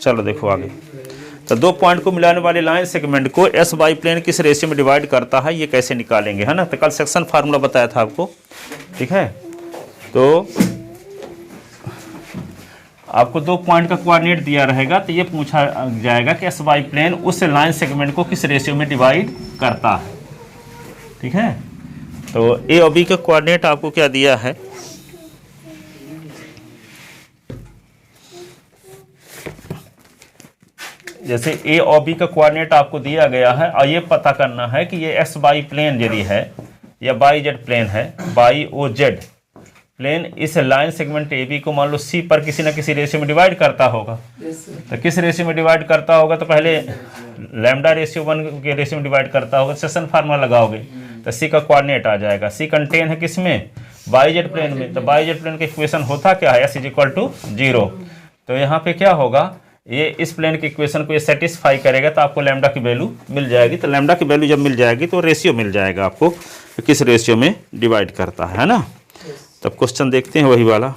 चलो देखो आगे। तो 2 पॉइंट को मिलाने वाले लाइन सेगमेंट को एस बाई प्लेन किस रेशियो में डिवाइड करता है, ये कैसे निकालेंगे, है ना। तो कल सेक्शन फार्मूला बताया था आपको, ठीक है। तो आपको 2 पॉइंट का कोऑर्डिनेट दिया रहेगा, तो ये पूछा जाएगा कि एस बाई प्लेन उस लाइन सेगमेंट को किस रेशियो में डिवाइड करता है, ठीक है। तो ए और बी का कोऑर्डिनेट आपको क्या दिया है, जैसे ए और बी का कोऑर्डिनेट आपको दिया गया है और ये पता करना है कि ये एस बाई प्लेन यदि है या बाई जेड प्लेन है, बाई ओ जेड प्लेन इस लाइन सेगमेंट ए बी को मान लो सी पर किसी ना किसी रेशियो में डिवाइड करता होगा। तो किस रेशियो में डिवाइड करता होगा, तो पहले लैम्डा रेशियो 1 के रेशियो में डिवाइड करता होगा, सेशन फार्मूला लगाओगे तो सी का कोऑर्डिनेट आ जाएगा। सी कंटेन है किसमें, बाई जेड प्लेन में। तो बाई जेड प्लेन का इक्वेशन होता क्या है, एस इज इक्वल टू 0। तो यहाँ पे क्या होगा, ये इस प्लेन के इक्वेशन को ये सेटिस्फाई करेगा, तो आपको लैम्डा की वैल्यू मिल जाएगी। तो लैम्डा की वैल्यू जब मिल जाएगी तो रेशियो मिल जाएगा आपको किस रेशियो में डिवाइड करता है ना। तब क्वेश्चन देखते हैं वही वाला।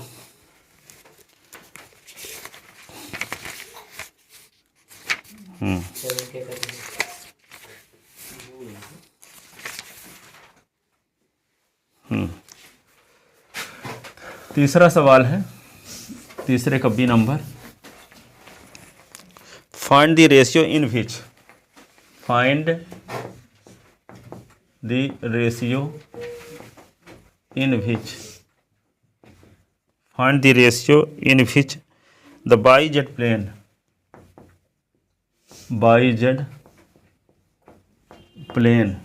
तीसरा सवाल है, तीसरे का B number. Find the ratio in which, find the ratio in which, find the ratio in which the Y Z plane, Y Z plane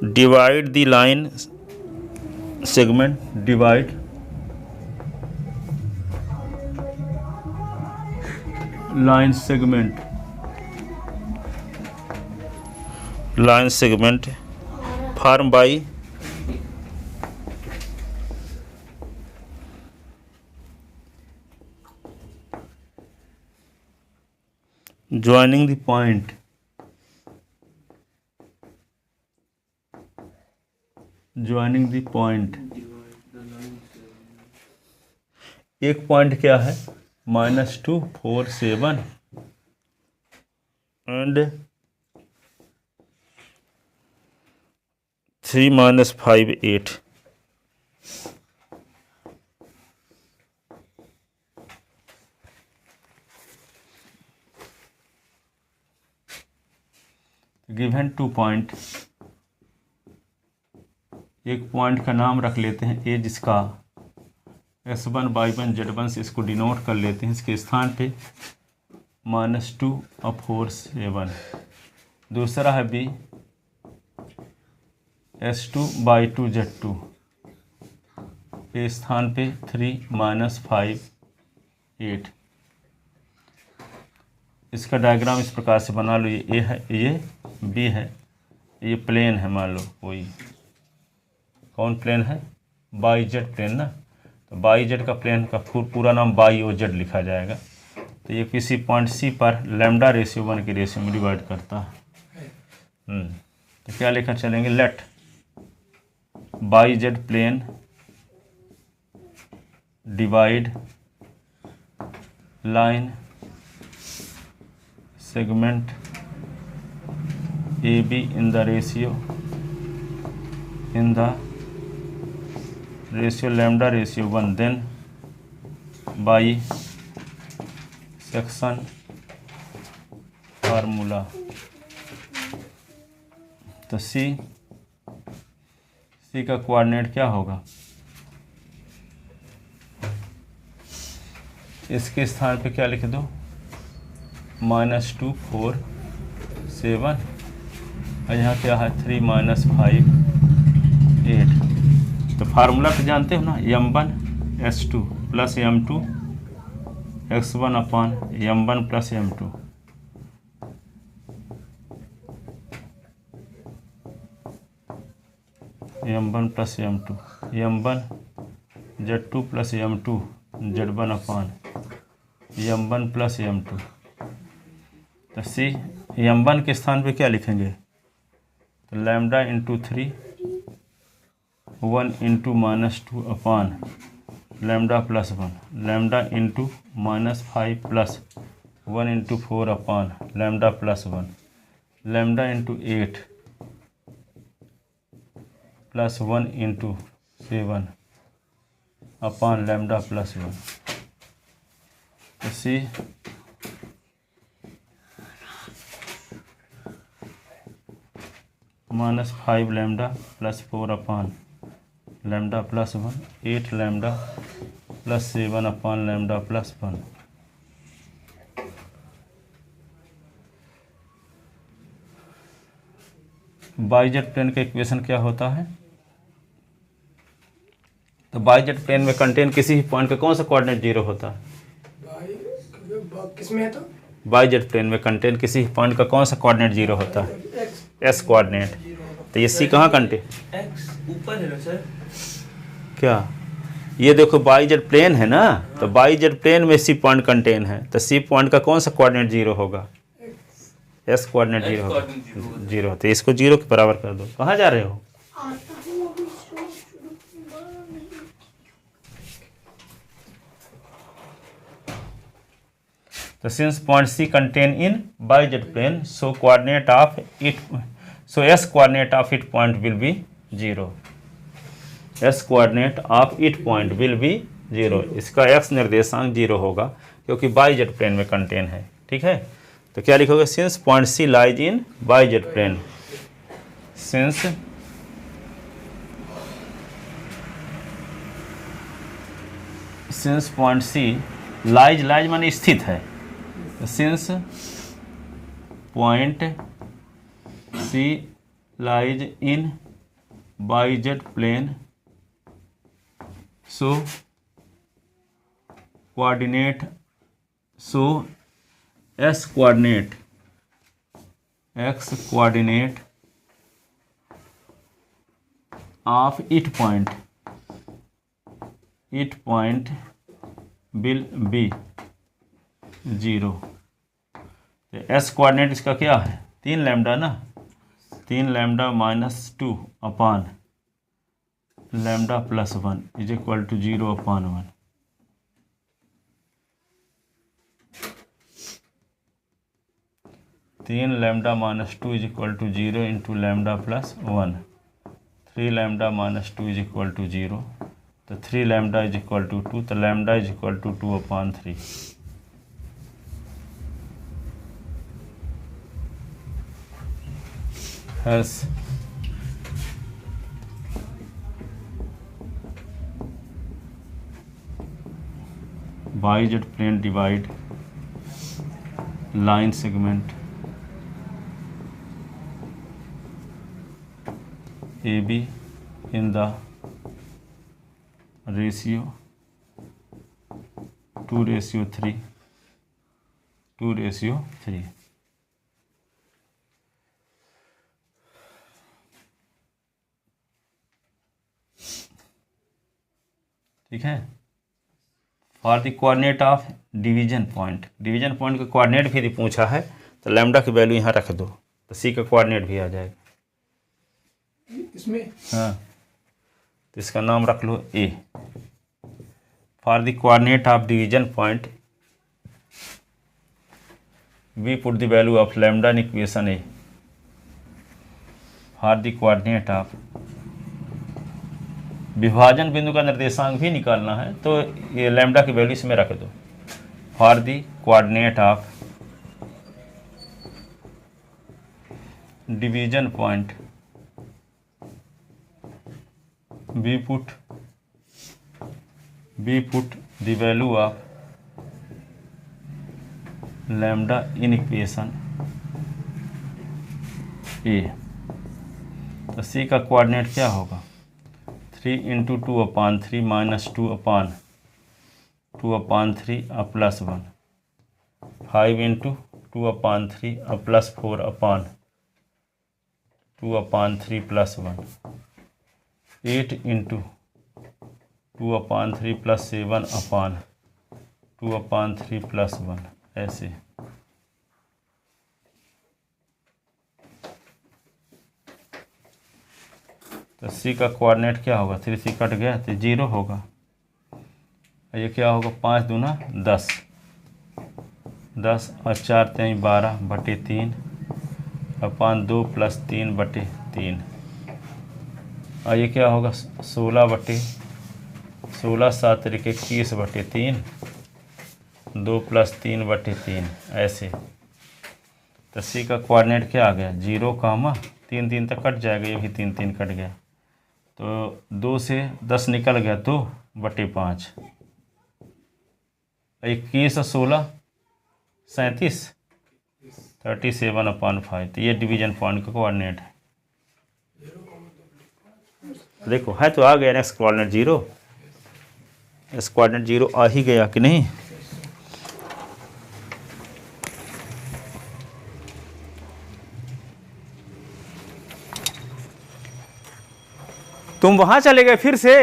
divide the line segment, divide line segment, line segment formed by joining the point, joining the point। एक point क्या है, -2 4 7 and 3 - 5 8। Given 2 point, एक point का नाम रख लेते हैं ए, जिसका S1 Y1 Z1 से इसको डिनोट कर लेते हैं। इसके स्थान पे -2 और 4 7। दूसरा है B S2 Y2 Z2 के स्थान पे 3 - 5 8। इसका डायग्राम इस प्रकार से बना लो, ये A है, ये B है, ये प्लेन है, मान लो कोई, कौन प्लेन है, बाई जेड प्लेन ना। तो बाई जेड का प्लेन का पूरा नाम बाई ओ जेड लिखा जाएगा। तो ये किसी पॉइंट सी पर लैम्डा रेशियो 1 के रेशियो में डिवाइड करता है। तो क्या लिखा चलेंगे, let Y Z plane divide line segment A B in the ratio lambda ratio 1, then by section formula। तो सी का कोऑर्डिनेट क्या होगा, इसके स्थान पे क्या लिख दो, -2 4 7 और यहाँ क्या है 3 - 5 8। तो फार्मूला तो जानते हो ना, m1 s2 + m2 x1 upon m1 + m2। m1 + m2, m1 z2 + m2 z1 upon m1 + m2। तो सी m1 के स्थान पे क्या लिखेंगे, तो λ × 3 1 × -2 upon lambda plus 1, lambda into -5 plus 1 into 4 upon lambda plus 1, lambda into 8 plus 1 into 7 upon lambda plus 1। तो C -5 lambda plus 4 upon lambda plus 1, 8 lambda plus 7 upon lambda plus 1। YZ plane का equation क्या होता है? तो बाईजेड plane में contain किसी भी point का कौन सा कोऑर्डिनेट 0 होता है? किसमें है तो? बाईजेड प्लेन में कंटेन किसी पॉइंट का कौन सा कोऑर्डिनेट 0 होता है? S coordinate. तो ये सी कहाँ कंटेन? एक्स ऊपर है ना सर? क्या ये देखो बाईजेड प्लेन है ना, तो बाईजेड प्लेन में सी पॉइंट कंटेन है, तो सी पॉइंट का कौन सा कोऑर्डिनेट 0 होगा? एस कोऑर्डिनेट 0 होगा। 0, तो इसको 0 के बराबर कर दो। कहाँ जा रहे हो? तो since point C contain in बाईजेड plane, so coordinate of it, so X coordinate of it point will be 0। X coordinate of it point will be 0। इसका एक्स निर्देशांक 0 होगा क्योंकि बाईजेड प्लेन में कंटेन है। ठीक है, तो क्या लिखोगे? Since point C lies in बाईजेड plane, since point C lies माने स्थित है, since point C lies in बाईजेड plane, so coordinate, so X coordinate, X coordinate of it point will be 0। X coordinate इसका क्या है? 3 लैम्डा ना, 3 lambda -2 upon lambda plus 1 is equal to 0 upon 1। तीन lambda -2 is equal to 0 into lambda plus 1, 3 lambda -2 is equal to 0, तो 3 lambda is equal to 2, तो lambda is equal to 2 upon 3। Hence Y Z plane divide line segment AB in the ratio 2:3, 2:3। ठीक है। For the coordinate of division point, division point का coordinate भी यदि पूछा है तो लैम्डा की वैल्यू यहाँ रख दो, तो सी का कोऑर्डिनेट भी आ जाएगा इसमें। हाँ, तो इसका नाम रख लो A. For the coordinate of division point we put the value of lambda in equation A. For the coordinate of, विभाजन बिंदु का निर्देशांक भी निकालना है तो ये लैम्डा की वैल्यू इसमें रख दो। For the coordinate of division point we put the value of lambda in equation A। तो C का कोऑर्डिनेट क्या होगा? 3 इंटू 2 अपान 3 माइनस 2 अपान 2 upon 3 plus 1, 5 into 2 upon 3 plus 4 अपान 2 upon 3 plus 1, 8 into 2 upon 3 plus 7 अपान 2 upon 3 plus 1, ऐसे। तो सी का coordinate क्या होगा? 3 से कट गया तो 0 होगा। ये क्या होगा 5 दूना 10, 10 और 4 3 12 बटे 3 और 5 2 + 3 बटे 3। और ये क्या होगा 16 बटे 16 7 21 बटे 3, 2 + 3 बटे 3 ऐसे। तो सी का कोऑर्डिनेट क्या आ गया 0, 3 3 तक कट जाएगा, ये भी 3 3 कट गया, तो 2 से 10 निकल गया 2 बटे 5, 21 और 16 37 37/5। तो ये डिवीजन पॉइंट का कोऑर्डिनेट है। देखो है तो आ गया नेक्स्ट कोऑर्डिनेट 0, इस कोऑर्डिनेट 0 आ ही गया कि नहीं। तुम वहां चले गए फिर से।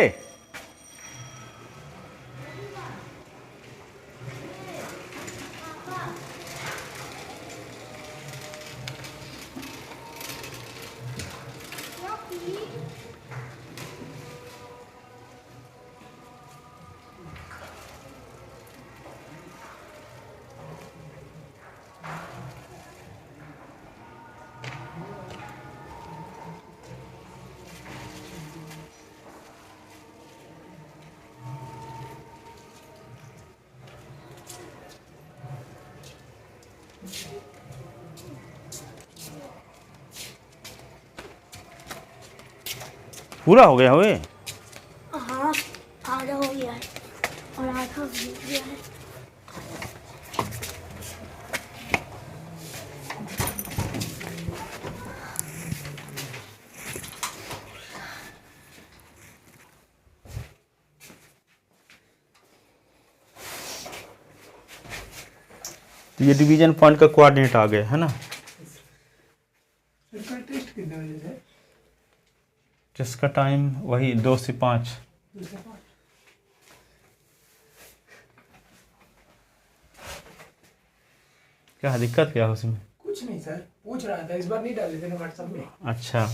पूरा हो गया हुए। हाँ, आधा हो गया है और आधा भीग गया है। तो ये डिवीजन पॉइंट का कोऑर्डिनेट आ गया है ना। इसका टेस्ट कितने बजे से? जिसका टाइम वही 2 से 5। क्या दिक्कत क्या है उसमें? कुछ नहीं सर, पूछ रहा था, इस बार नहीं डाले थे ना व्हाट्सएप में। अच्छा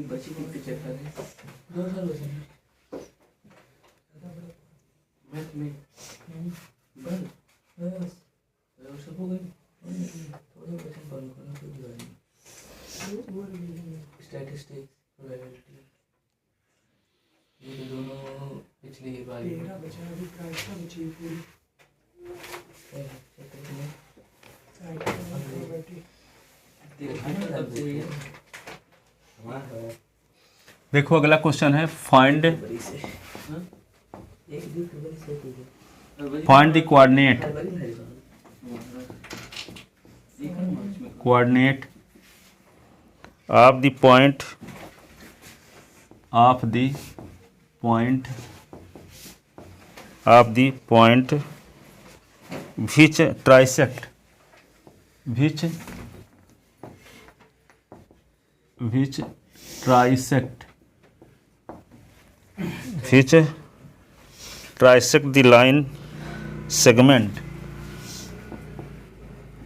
बच्ची को चेक कर रहे 2 साल हो गए मैं बस सब हो गई थोड़ा बच्चन बंद करना तो दिवाली स्टैटिस्टिक्स प्रोबेबिलिटी ये दोनों पिछली बार मेरा बचा अभी प्राइस का बची पूरी देखो अगला क्वेश्चन है find the coordinate of the point which trisect the line segment।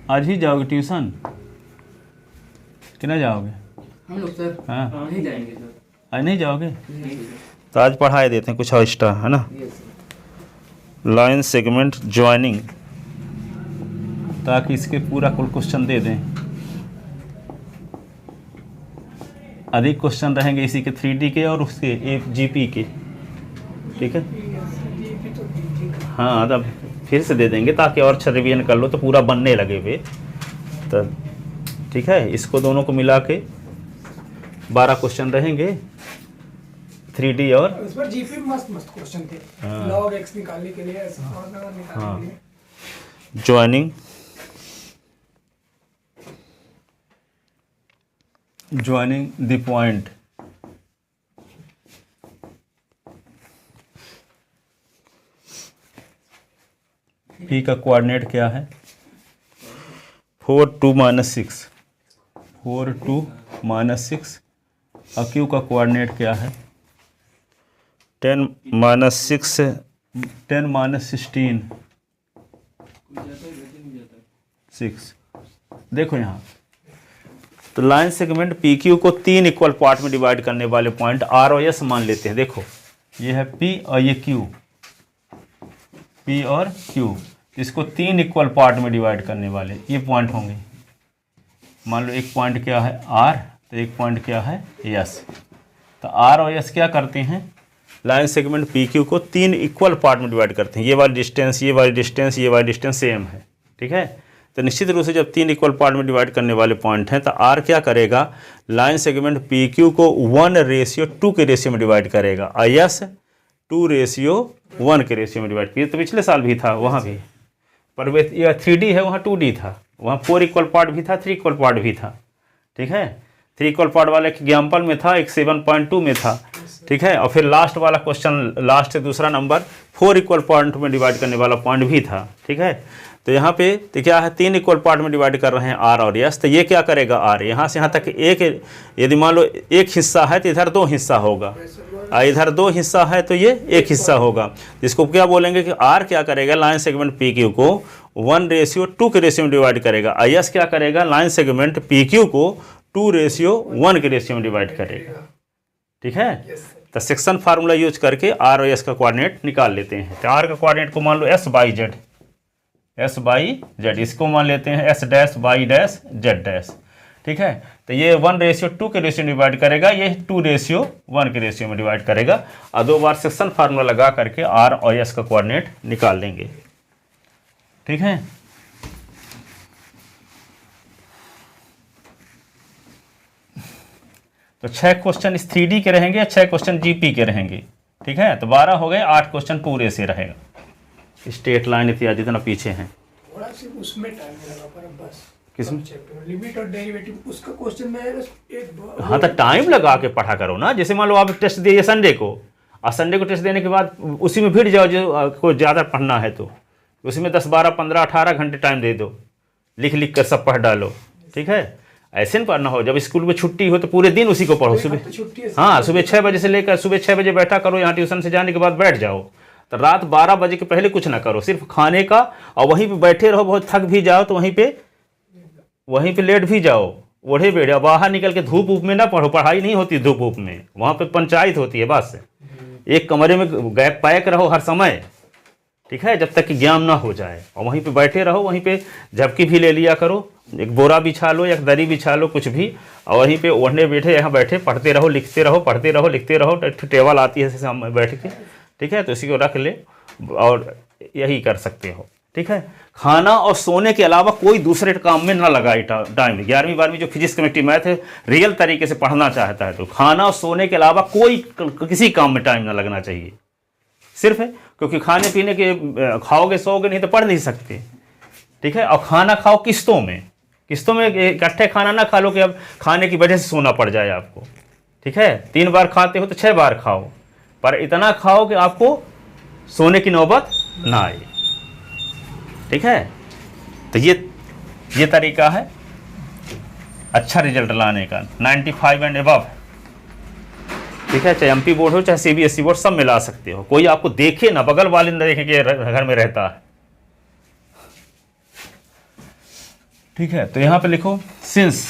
आज ही जाओगे ट्यूशन कि ना जाओगे? हम लोग सर हाँ नहीं जाएंगे सर। आज नहीं जाओगे नहीं तो आज पढ़ाई देते हैं कुछ एक्स्ट्रा है ना। लाइन सेगमेंट ज्वाइनिंग, ताकि इसके पूरा कुल क्वेश्चन दे दें। अधिक क्वेश्चन रहेंगे इसी के 3D के और उसके GP के, ठीक है। हाँ तब फिर से दे देंगे ताकि और अच्छा रिवीजन कर लो तो पूरा बनने लगे वे, तो ठीक है। इसको दोनों को मिला के 12 क्वेश्चन रहेंगे 3D और इस पर जीपी मस्त मस्त क्वेश्चन थे। log x निकालने के लिए, निकालने के लिए। joining the point P का कोऑर्डिनेट क्या है 4 2 -6 4 2 -6 और Q का कोऑर्डिनेट क्या है 10 -6 10 -16 6। देखो यहाँ तो लाइन सेगमेंट पी क्यू को 3 इक्वल पार्ट में डिवाइड करने वाले पॉइंट आर और एस मान लेते हैं। देखो ये है पी और ये क्यू, पी और क्यू, इसको 3 इक्वल पार्ट में डिवाइड करने वाले ये पॉइंट होंगे। मान लो एक पॉइंट क्या है आर, तो एक पॉइंट क्या है एस। तो आर और एस क्या करते हैं, लाइन सेगमेंट पी क्यू को 3 इक्वल पार्ट में डिवाइड करते हैं। ये वाली डिस्टेंस, ये वाली डिस्टेंस, ये वाली डिस्टेंस सेम है, ठीक है। तो निश्चित रूप से जब 3 इक्वल पार्ट में डिवाइड करने वाले पॉइंट हैं तो आर क्या करेगा, लाइन सेगमेंट पी क्यू को 1:2 के रेशियो में डिवाइड करेगा और एस 2:1 के रेशियो में डिवाइड किया। तो पिछले साल भी था वहाँ भी, पर वे 3D है, वहाँ 2D था, वहाँ 4 इक्वल पार्ट भी था, 3 इक्वल पार्ट भी था, ठीक है। 3 इक्वल पार्ट वाला एक एग्जाम्पल में था, एक 7.2 में था, ठीक है। और फिर लास्ट वाला क्वेश्चन, लास्ट से दूसरा नंबर 4 इक्वल पार्ट में डिवाइड करने वाला पॉइंट भी था, ठीक है। तो यहाँ पे तो क्या है 3 इक्वल पार्ट में डिवाइड कर रहे हैं आर और एस। तो ये क्या करेगा आर, यहाँ से यहाँ तक एक, यदि मान लो एक हिस्सा है तो इधर 2 हिस्सा होगा, और इधर 2 हिस्सा है तो ये एक हिस्सा होगा। जिसको क्या बोलेंगे कि आर क्या करेगा, लाइन सेगमेंट पी क्यू को 1:2 के रेशियो में डिवाइड करेगा। आई एस क्या करेगा, लाइन सेगमेंट पी क्यू को 2:1 के रेशियो में डिवाइड करेगा, ठीक है। तो सेक्शन फार्मूला यूज करके आर और एस का कोऑर्डिनेट निकाल लेते हैं। तो आर का कोऑर्डिनेट को मान लो S/Z, S/Z, इसको मान लेते हैं S'/Y'Z', ठीक है। तो ये 1:2 के रेशियो में डिवाइड करेगा, ये 2:1 के रेशियो में डिवाइड करेगा, और 2 बार सेक्शन फार्मूला लगा करके आर और एस का कोऑर्डिनेट निकाल देंगे, ठीक है। तो 6 क्वेश्चन इस 3D के रहेंगे, 6 क्वेश्चन जीपी के रहेंगे, ठीक है। तो 12 हो गए, 8 क्वेश्चन पूरे से रहेगा। स्ट्रेट लाइन इत्यादि जितना पीछे हैं, थोड़ा सिर्फ उसमें टाइम लगा पर बस। किसमें? लिमिट और डेरिवेटिव उसका क्वेश्चन में एक। हाँ तो टाइम लगा के पढ़ा करो ना। जैसे मान लो आप टेस्ट दिए संडे को, और संडे को टेस्ट देने के बाद उसी में भिड़ जाओ, जो को ज़्यादा पढ़ना है तो उसी में 10, 12, 15, 18 घंटे टाइम दे दो, लिख लिख कर सब पढ़ डालो, ठीक है। ऐसे नहीं पढ़ना हो, जब स्कूल में छुट्टी हो तो पूरे दिन उसी को पढ़ो। सुबह हाँ, सुबह 6 बजे से लेकर सुबह 6 बजे बैठा करो, यहाँ ट्यूशन से जाने के बाद बैठ जाओ, तो रात 12 बजे के पहले कुछ ना करो, सिर्फ खाने का, और वहीं पे बैठे रहो। बहुत थक भी जाओ तो वहीं पे लेट भी जाओ, ओढ़े बैठ जाओ। बाहर निकल के धूप में ना पढ़ो, पढ़ाई नहीं होती धूप में, वहाँ पे पंचायत होती है। बस एक कमरे में गैप पैक रहो हर समय, ठीक है, जब तक कि ज्ञान ना हो जाए, और वहीं पे बैठे रहो। वहीं पे झपकी भी ले लिया करो, एक बोरा बिछा लो या दरी बिछा लो, कुछ भी, और वहीं पे ओढ़ने बैठे, यहाँ बैठे पढ़ते रहो, लिखते रहो, पढ़ते रहो, लिखते रहो। टेबल आती है सामने बैठ के, ठीक है, तो इसी को रख ले और यही कर सकते हो, ठीक है। खाना और सोने के अलावा कोई दूसरे काम में ना लगाए टाइम। 11वीं 12वीं जो फिजिक्स केमिस्ट्री मैथ है, रियल तरीके से पढ़ना चाहता है तो खाना और सोने के अलावा कोई किसी काम में टाइम ना लगना चाहिए, सिर्फ है क्योंकि खाने पीने के खाओगे सोओगे नहीं तो पढ़ नहीं सकते, ठीक है। और खाना खाओ किस्तों में इकट्ठे खाना ना खा लो कि अब खाने की वजह से सोना पड़ जाए आपको, ठीक है। 3 बार खाते हो तो 6 बार खाओ, पर इतना खाओ कि आपको सोने की नौबत ना आए, ठीक है। तो ये तरीका है अच्छा रिजल्ट लाने का, 95 एंड अबव, ठीक है। चाहे एमपी बोर्ड हो चाहे सीबीएसई बोर्ड, सब मिला सकते हो। कोई आपको देखे ना, बगल वाले ना देखे कि घर में रहता है, ठीक है। तो यहाँ पे लिखो सिंस,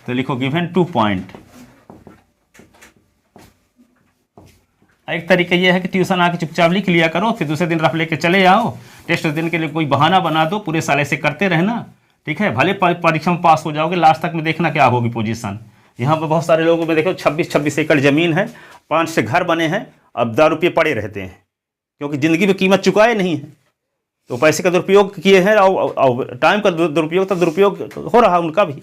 तो लिखो गिवन 2 पॉइंट। एक तरीका यह है कि ट्यूशन आके चुपचाप लिख लिया करो, फिर दूसरे दिन रफ लेके चले आओ। टेस्ट दिन के लिए कोई बहाना बना दो, पूरे साल ऐसे करते रहना, ठीक है। भले परीक्षा में पास हो जाओगे, लास्ट तक में देखना क्या होगी पोजीशन। यहाँ पे बहुत सारे लोगों में देखो 26 एकड़ ज़मीन है, 5 से घर बने हैं, अब 10 रुपये पड़े रहते हैं, क्योंकि ज़िंदगी में कीमत चुकाए नहीं है, तो पैसे का दुरुपयोग किए हैं और टाइम का दुरुपयोग, तो दुरुपयोग हो रहा उनका भी,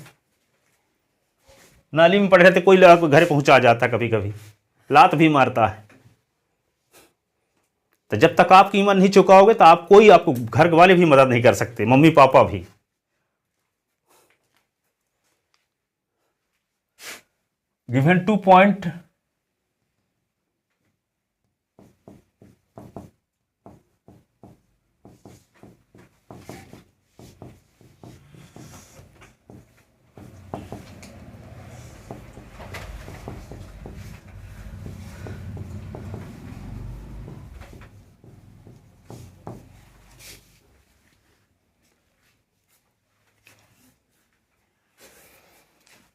नाली में पड़े रहते, कोई आपको घर पहुंचा जाता, कभी कभी लात भी मारता है। तो जब तक आप कीमत नहीं चुकाओगे तो आप कोई, आपको घर वाले भी मदद नहीं कर सकते, मम्मी पापा भी। गिवन 2 पॉइंट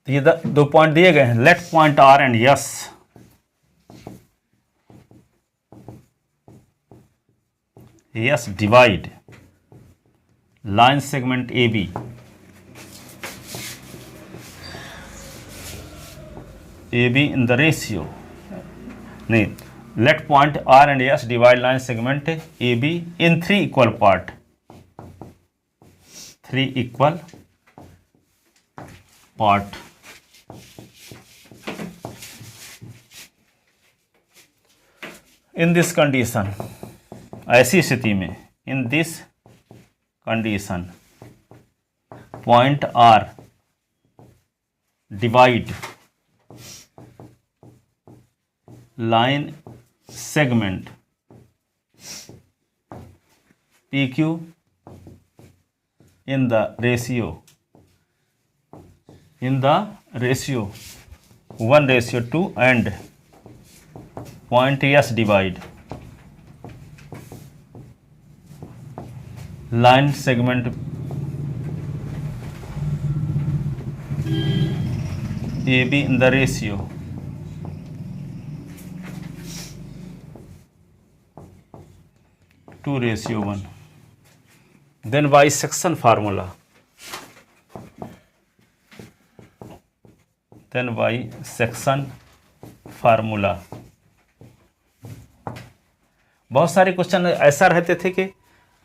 ये 2 पॉइंट दिए गए हैं। Let point R and S divide line segment A B in the ratio, नहीं, let point R and S divide line segment A B in 3 equal part, 3 equal part. In this condition, ऐसी स्थिति में, in this condition point R divide line segment P Q in the ratio 1:2 and point S divide line segment AB in the ratio 2:1. Then bisection formula. बहुत सारे question ऐसा रहते थे कि,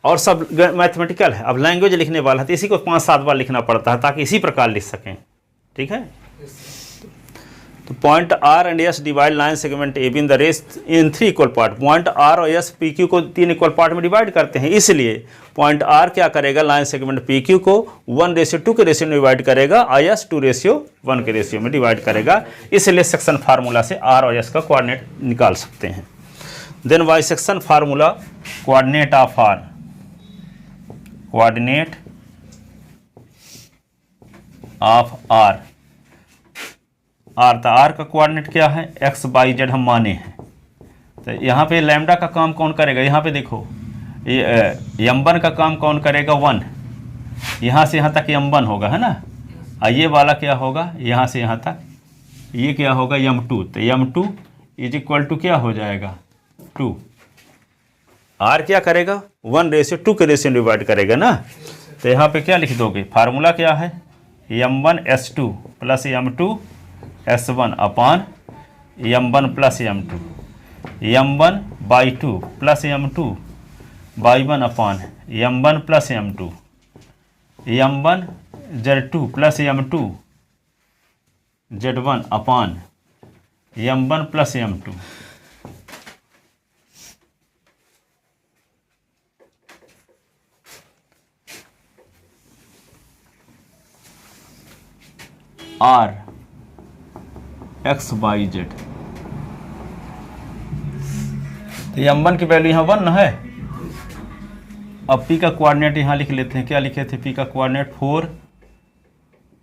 और सब मैथमेटिकल है, अब लैंग्वेज लिखने वाला है तो इसी को 5-7 बार लिखना पड़ता है ताकि इसी प्रकार लिख सकें। ठीक है, तो point R and S divide line segment A B in the race in 3 equal part. Point R और एस पी क्यू को 3 इक्वल पार्ट में डिवाइड करते हैं, इसलिए पॉइंट आर क्या करेगा, लाइन सेगमेंट पी क्यू को 1:2 के रेशियो में डिवाइड करेगा, आई एस 2:1 के रेशियो में डिवाइड करेगा। इसलिए सेक्शन फार्मूला से आर और एस का कोऑर्डिनेट निकाल सकते हैं। Then by section formula coordinate of R, coordinate of R, R तो आर का कोऑर्डिनेट क्या है, एक्स वाई जेड हम माने हैं। तो यहाँ पे लैम्डा का काम कौन करेगा, यहाँ पे देखो ये m1 का काम कौन करेगा, 1, यहाँ से यहाँ तक m1 होगा, है ना। ये वाला क्या होगा, यहाँ से यहाँ तक ये क्या होगा, m2। तो m2 इज इक्वल टू क्या हो जाएगा, 2। आर क्या करेगा, 1:2 के रेशियो डिवाइड करेगा ना। तो यहाँ पे क्या लिख दोगे, फार्मूला क्या है, m1s2 plus m2 S1 upon m1 plus m2, m1/2 plus m2 by 1 upon m1 plus m2, m1 Z2 plus m2 Z1 upon m1 plus m2। R x y z, तो m1 की value यहाँ 1 है। अब p का coordinate यहाँ लिख लेते हैं, क्या लिखे थे, p का कोऑर्डिनेट 4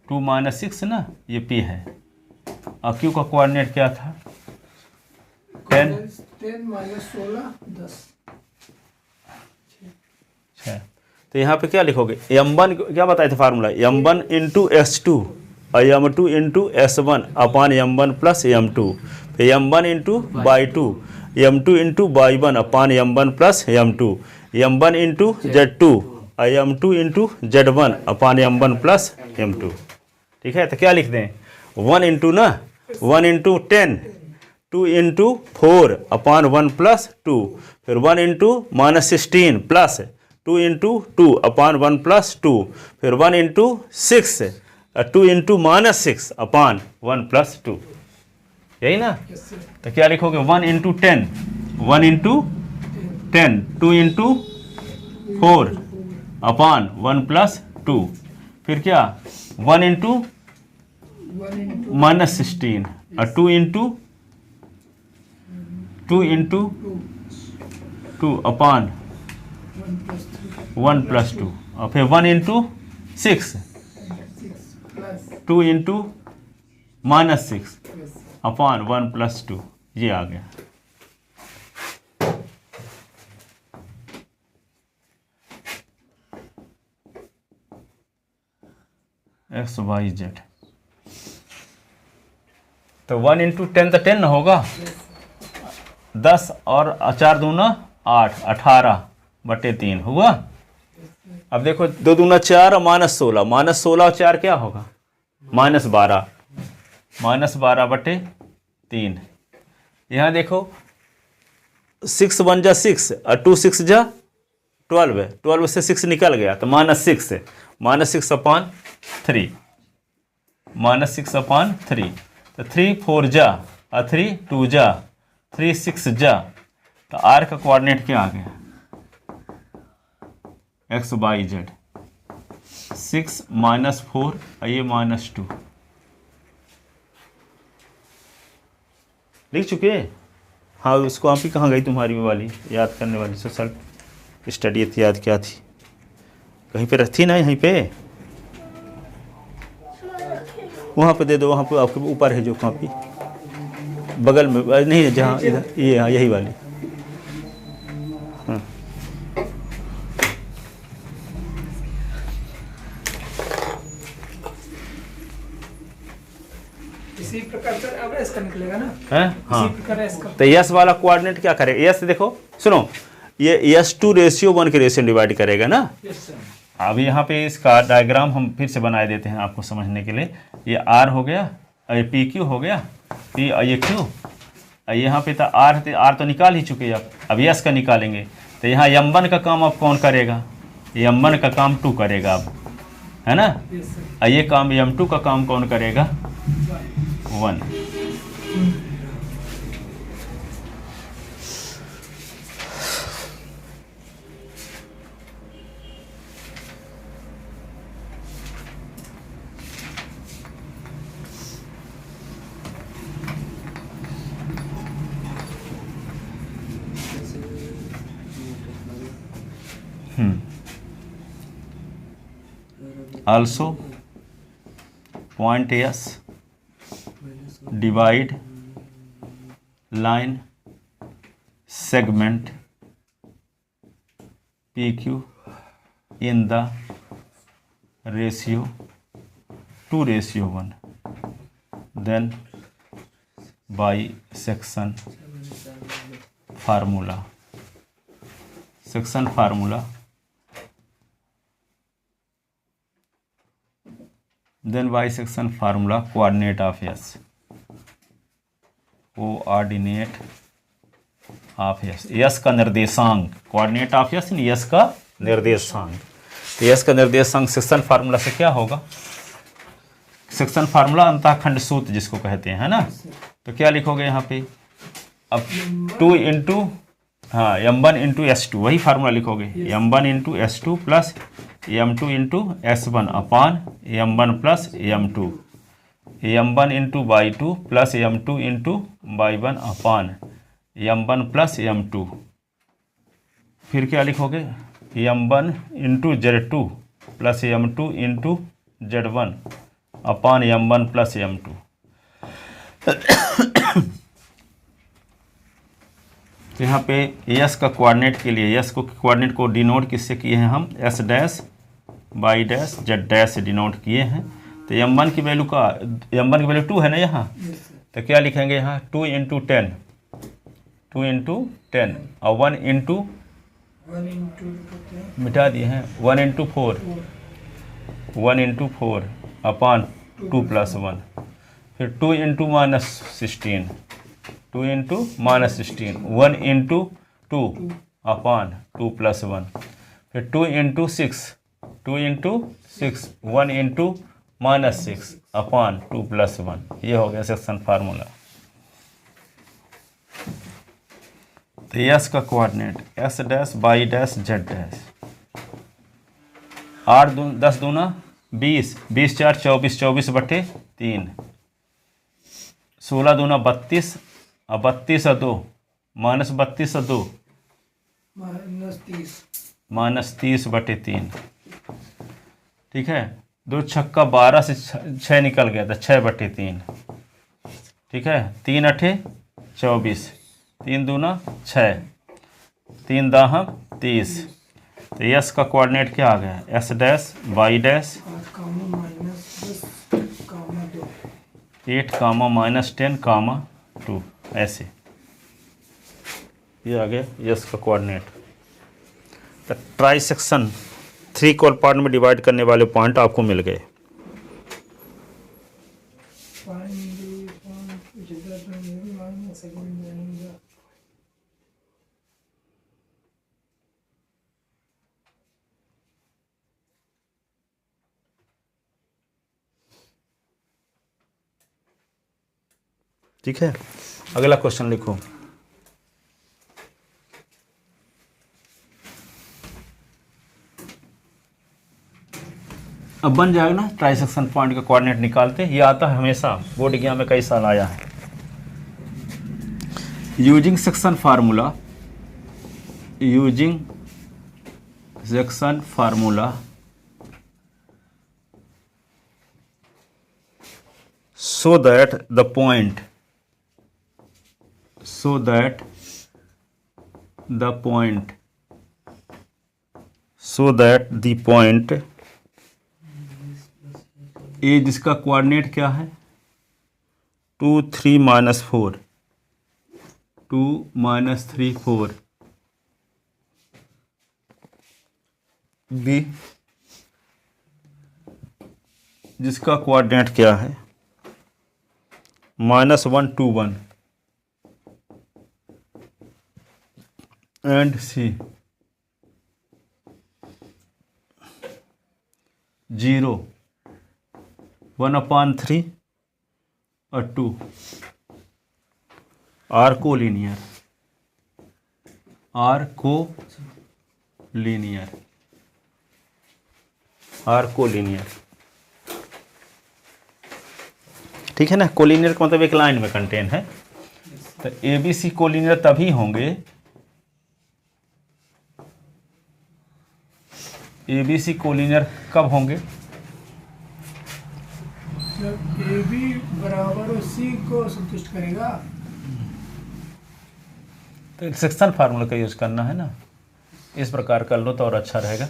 2 - 6 ना, ये p है। और q का कोऑर्डिनेट क्या था, 10 -16 10। तो यहाँ पे क्या लिखोगे, m1 क्या बताए थे फार्मूला, m1 × s2 और m2 × s1 upon m1 plus m2, फिर m1 × by 2, m2 × by 1 upon m1 plus m2, m1 × z2 और m2 × z1 upon m1 plus m2। ठीक है, तो क्या लिख दें, 1 × ना 1 × 10, 2 × 4 अपान 1 प्लस 2, फिर 1 × -16 प्लस 2 × 2 अपान 1 प्लस 2, फिर 1 × 6 2 इंटू -6 अपॉन 1 + 2, यही ना। Yes sir. तो क्या लिखोगे 1 इंटू 10, 1 इंटू 10, 2 इंटू 4 अपॉन 1 + 2, फिर क्या 1 इंटू 1 इंटू -16 और 2 इंटू 2 अपॉन 1 + 2 और फिर 1 into 6, 6 plus 2 into -6 yes upon 1 + 2, ये आ गया। XYZ। तो 1 इंटू 10 तो 10 होगा, 10 और 4 दूना 8, 18/3 हुआ। अब देखो 2 दूना 4 और -16, -16 और 4 क्या होगा -12, -12/3। यहाँ देखो 6 1 जा 6 और 2 6 जा 12 है, 12 से 6 निकल गया तो -6 है, -6 अपॉन 3, -6/3। तो 3 4 जा और 3 2 जा, 3 6 जा, तो आर का कोऑर्डिनेट क्या आ गया XYZ, 6 -4 और ये -2 लिख चुके। हाँ उसको आप ही कहाँ गई तुम्हारी वो वाली याद करने वाली सोशल स्टडी थी, याद क्या थी, कहीं पे रखी ना, यहीं पे वहाँ पे दे दो, वहाँ पे आपके ऊपर है जो कॉपी बगल में, नहीं जहाँ इधर ये, हाँ यही वाली। हाँ इसी प्रकार से अब एस का निकलेगा ना। है, हाँ। इसी प्रकार एस का तो यस वाला कोऑर्डिनेट क्या करेगा, यस देखो सुनो, ये S2:1 के रेशियो डिवाइड करेगा ना। Yes sir. अब यहाँ पे इसका डायग्राम हम फिर से बना देते हैं आपको समझने के लिए। ये R हो गया और ये PQ हो गया, P और ये Q, और यहाँ पे तो R तो निकाल ही चुके हैं अब S का निकालेंगे। तो यहाँ M1 का काम अब कौन करेगा, M1 का काम 2 करेगा अब, है ना। Yes sir. और ये काम M2 का काम कौन करेगा 1। Also point S divide line segment PQ in the ratio 2:1, then bisection formula, section formula, then bisection formula coordinate of S, coordinate of S, S का निर्देशांक, coordinate of S नहीं, S का निर्देशांक। तो S का निर्देशांक सेक्शन फार्मूला से क्या होगा, सेक्शन फार्मूला अंतःखंड सूत्र जिसको कहते हैं, है ना। तो क्या लिखोगे यहाँ पे, अब 2 इंटू, हाँ M1 इंटू S2, वही फार्मूला लिखोगे, M1 into S2 plus M2 into S1 upon M1 plus M2, M1 into Y2 plus M2 into Y1 अपान M1 प्लस M2। फिर क्या लिखोगे, M1 into Z2 plus M2 into Z1 upon M1 plus M2। तो यहाँ पे S का coordinate के लिए, S को कोऑर्डिनेट को डिनोट किससे किए हैं हम, S dash by dash Z dash से डिनोट किए हैं। तो M1 की वैल्यू का, M1 की वैल्यू 2 है ना यहाँ, तो क्या लिखेंगे यहाँ 2 इंटू 10, 2 इंटू 10 और 1 इंटू, 1 इंटू मिटा दिए हैं, 1 इंटू 4, 1 इंटू 4 अपान 2 प्लस 1, फिर 2 इंटू -16, 2 इंटू -16, 1 इंटू 2 अपान 2 प्लस 1, फिर 2 इंटू 6, 2 इंटू 6, 1 इंटू -6/2 + 1। ये हो गया सेक्शन फार्मूला। तो यस का coordinate s dash y dash z dash 10 दूना 20, 20 4 24, 24/3, 16 दूना 32 और 32 और 2 -32 और 2 -30/3। ठीक है, 2 छक्का 12 से 6 निकल गया था 6/3। ठीक है, 3 8 24, 3 दूना 6, 3 दाह 30। तो यस का कोऑर्डिनेट क्या आ गया? s डैश y डैश 8, -10, ऐसे ये आ गया यस का कोऑर्डिनेट। तो ट्राई सेक्शन 3 इक्वल पार्ट में डिवाइड करने वाले पॉइंट आपको मिल गए। ठीक है, अगला क्वेश्चन लिखो। अब बन जाएगा ना ट्राइसेक्शन पॉइंट का कोऑर्डिनेट निकालते। ये आता है हमेशा, बोर्ड एग्जाम में कई साल आया है। Using section formula, using section formula so that the point ए जिसका कोऑर्डिनेट क्या है 2 3 -4, 2 -3 4, बी जिसका कोऑर्डिनेट क्या है -1 2 1, एंड सी 0 1/3 और 2 आर कोलिनियर, ठीक है ना। कोलिनियर का मतलब एक लाइन में कंटेन है। तो ए बी सी कोलिनियर तभी होंगे, ए बी सी कोलिनियर कब होंगे? जब ए बी बराबर सी को संतुष्ट करेगा। तो सेक्शन फार्मूला का यूज करना है ना, इस प्रकार कर लो तो और अच्छा रहेगा।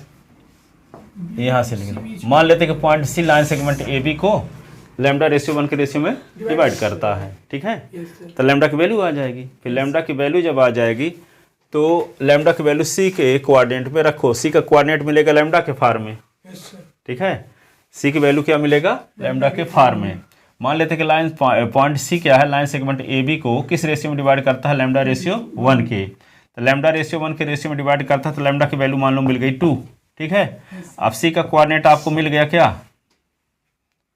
यहाँ से लिख लो, मान लेते कि point C line segment A B को लैम्डा रेशियो 1 के रेशियो में डिवाइड करता है। ठीक है, तो लैम्डा की वैल्यू आ जाएगी। फिर लैम्डा की वैल्यू जब आ जाएगी तो लैम्डा की वैल्यू सी के कोऑर्डिनेट में रखो। सी का कोऑर्डिनेट मिलेगा लैम्डा के फॉर्म में। ठीक है, सी की वैल्यू क्या मिलेगा? लैम्डा के फॉर्म में। मान लेते कि लाइन पॉइंट सी क्या है, लाइन सेगमेंट ए बी को किस रेशियो में डिवाइड करता है? लैम्डा रेशियो 1 के। तो लैम्डा रेशियो 1 के रेशियो में डिवाइड करता है, तो लैम्डा की वैल्यू मान लो मिल गई 2। ठीक है, अब सी का कोऑर्डिनेट आपको मिल गया क्या?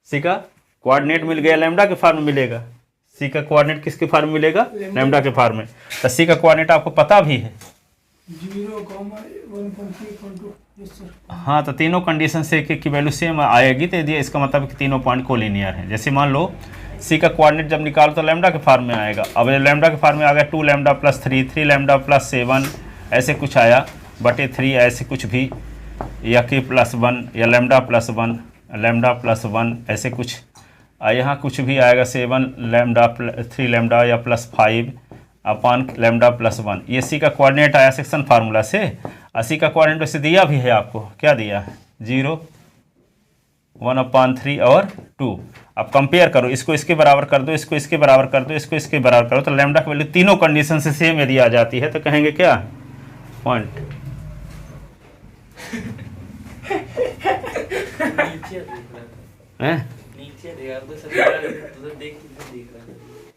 सी का कोऑर्डिनेट मिल गया, लैम्डा के फॉर्म में मिलेगा। सी का कोऑर्डिनेट किसके फॉर्म में मिलेगा? लैम्डा के फॉर्म में। तो सी का कोऑर्डिनेट आपको पता भी है 0, 1.3, हाँ। तो तीनों कंडीशन से एक की वैल्यू सेम आएगी, तो यदि इसका मतलब कि तीनों पॉइंट कोलिनियर है। जैसे मान लो सी का कोऑर्डिनेट जब निकालो तो लैम्डा के फॉर्म में आएगा। अब लैम्डा के फॉर्म में आ गया 2 लैम्डा + 3, 3 लैम्डा + 7 ऐसे कुछ आया /3 ऐसे कुछ भी, या कि +1 या लैम्डा +1 लैम्डा +1 ऐसे कुछ। यहाँ कुछ भी आएगा 7 लैम्डा 3 लैम्डा या +5 अपान लैम्डा +1। ये सी का कोऑर्डिनेट आया सेक्शन फार्मूला से। सी का कोऑर्डिनेट वैसे दिया भी है आपको, क्या दिया है? 0 1/3 और 2। अब कंपेयर करो, इसको इसके बराबर कर दो, इसको इसके बराबर कर दो, इसको इसके बराबर करो, तो लैम्डा की वैल्यू तीनों कंडीशन से सेम यदि आ जाती है तो कहेंगे क्या? पॉइंट।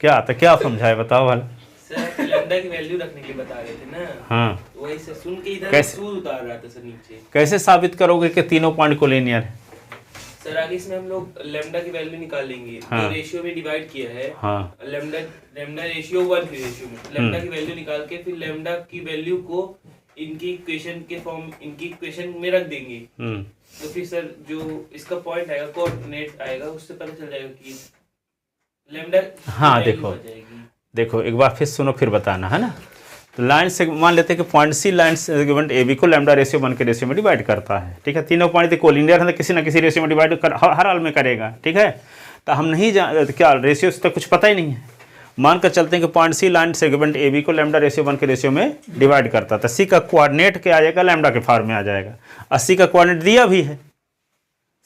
क्या तो क्या समझाए बताओ भला। सर लैम्डा की वैल्यू रखने के लिए बता रहे थे ना। हाँ, वही से सुन के इधर कैसे सूद उतार रहा था सर नीचे। कैसे साबित करोगे कि तीनों पॉइंट कोलिनियर है? सर आगे इसमें हम लोग लेमडा की वैल्यू निकालेंगे। हाँ। जो रेशियो में डिवाइड किया है, हाँ लेमडा लेमडा रेशियो 1 की रेशियो में लेमडा की वैल्यू निकाल के फिर लेमडा की वैल्यू को इनकी इक्वेशन के फॉर्म, इनकी इक्वेशन में रख देंगे। तो फिर सर जो इसका पॉइंट आएगा, कोऑर्डिनेट आएगा, उससे पता चल जाएगा कि लेमडा हाँ देखो एक बार फिर सुनो फिर बताना है ना। तो लाइन से मान लेते हैं कि point C line segment A B को लैम्डा रेशियो 1 के रेशियो में डिवाइड करता है, ठीक है। तीनों पॉइंट कोलिनियर है, किसी ना किसी रेशियो में डिवाइड हर हाल में करेगा, ठीक है। तो हम नहीं क्या रेशियो से तो कुछ पता ही नहीं है। मान कर चलते हैं कि point C line segment A B को लैम्डा रेशियो 1 के रेशियो में डिवाइड करता है। तो सी का कोऑर्डिनेट क्या आ जाएगा, लैम्डा के फॉर्म में आ जाएगा। और सी का कोऑर्डिनेट दिया भी है,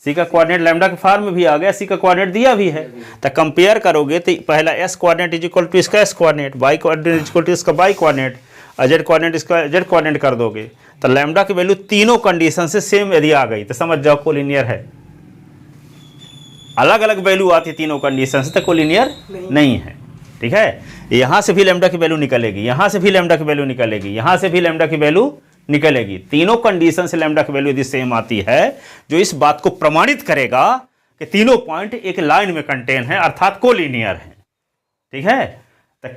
सी का कोऑर्डिनेट लैम्डा के फॉर्म में भी आ गया, सी का कोऑर्डिनेट दिया भी है। तो कंपेयर करोगे तो पहला X coordinate is equal to इसका X coordinate, Y coordinate is equal to इसका वाई कोऑर्डिनेट, और जेड कोऑर्डिनेट इसका जेड कोऑर्डिनेट कर दोगे। तो लैम्डा की वैल्यू तीनों कंडीशन से सेम यदि आ गई तो समझ जाओ कोलिनियर है। अलग अलग वैल्यू आती है तीनों कंडीशन से तो कोलिनियर नहीं है, ठीक है। यहाँ से भी लैम्डा की वैल्यू निकलेगी, यहाँ से भी लैम्डा की वैल्यू निकलेगी, यहाँ से भी लैम्डा की वैल्यू निकलेगी। तीनों कंडीशन से लैम्डा की वैल्यू यदि सेम आती है, जो इस बात को प्रमाणित करेगा कि तीनों पॉइंट एक लाइन में कंटेन है, अर्थात कोलिनियर है, ठीक है। तो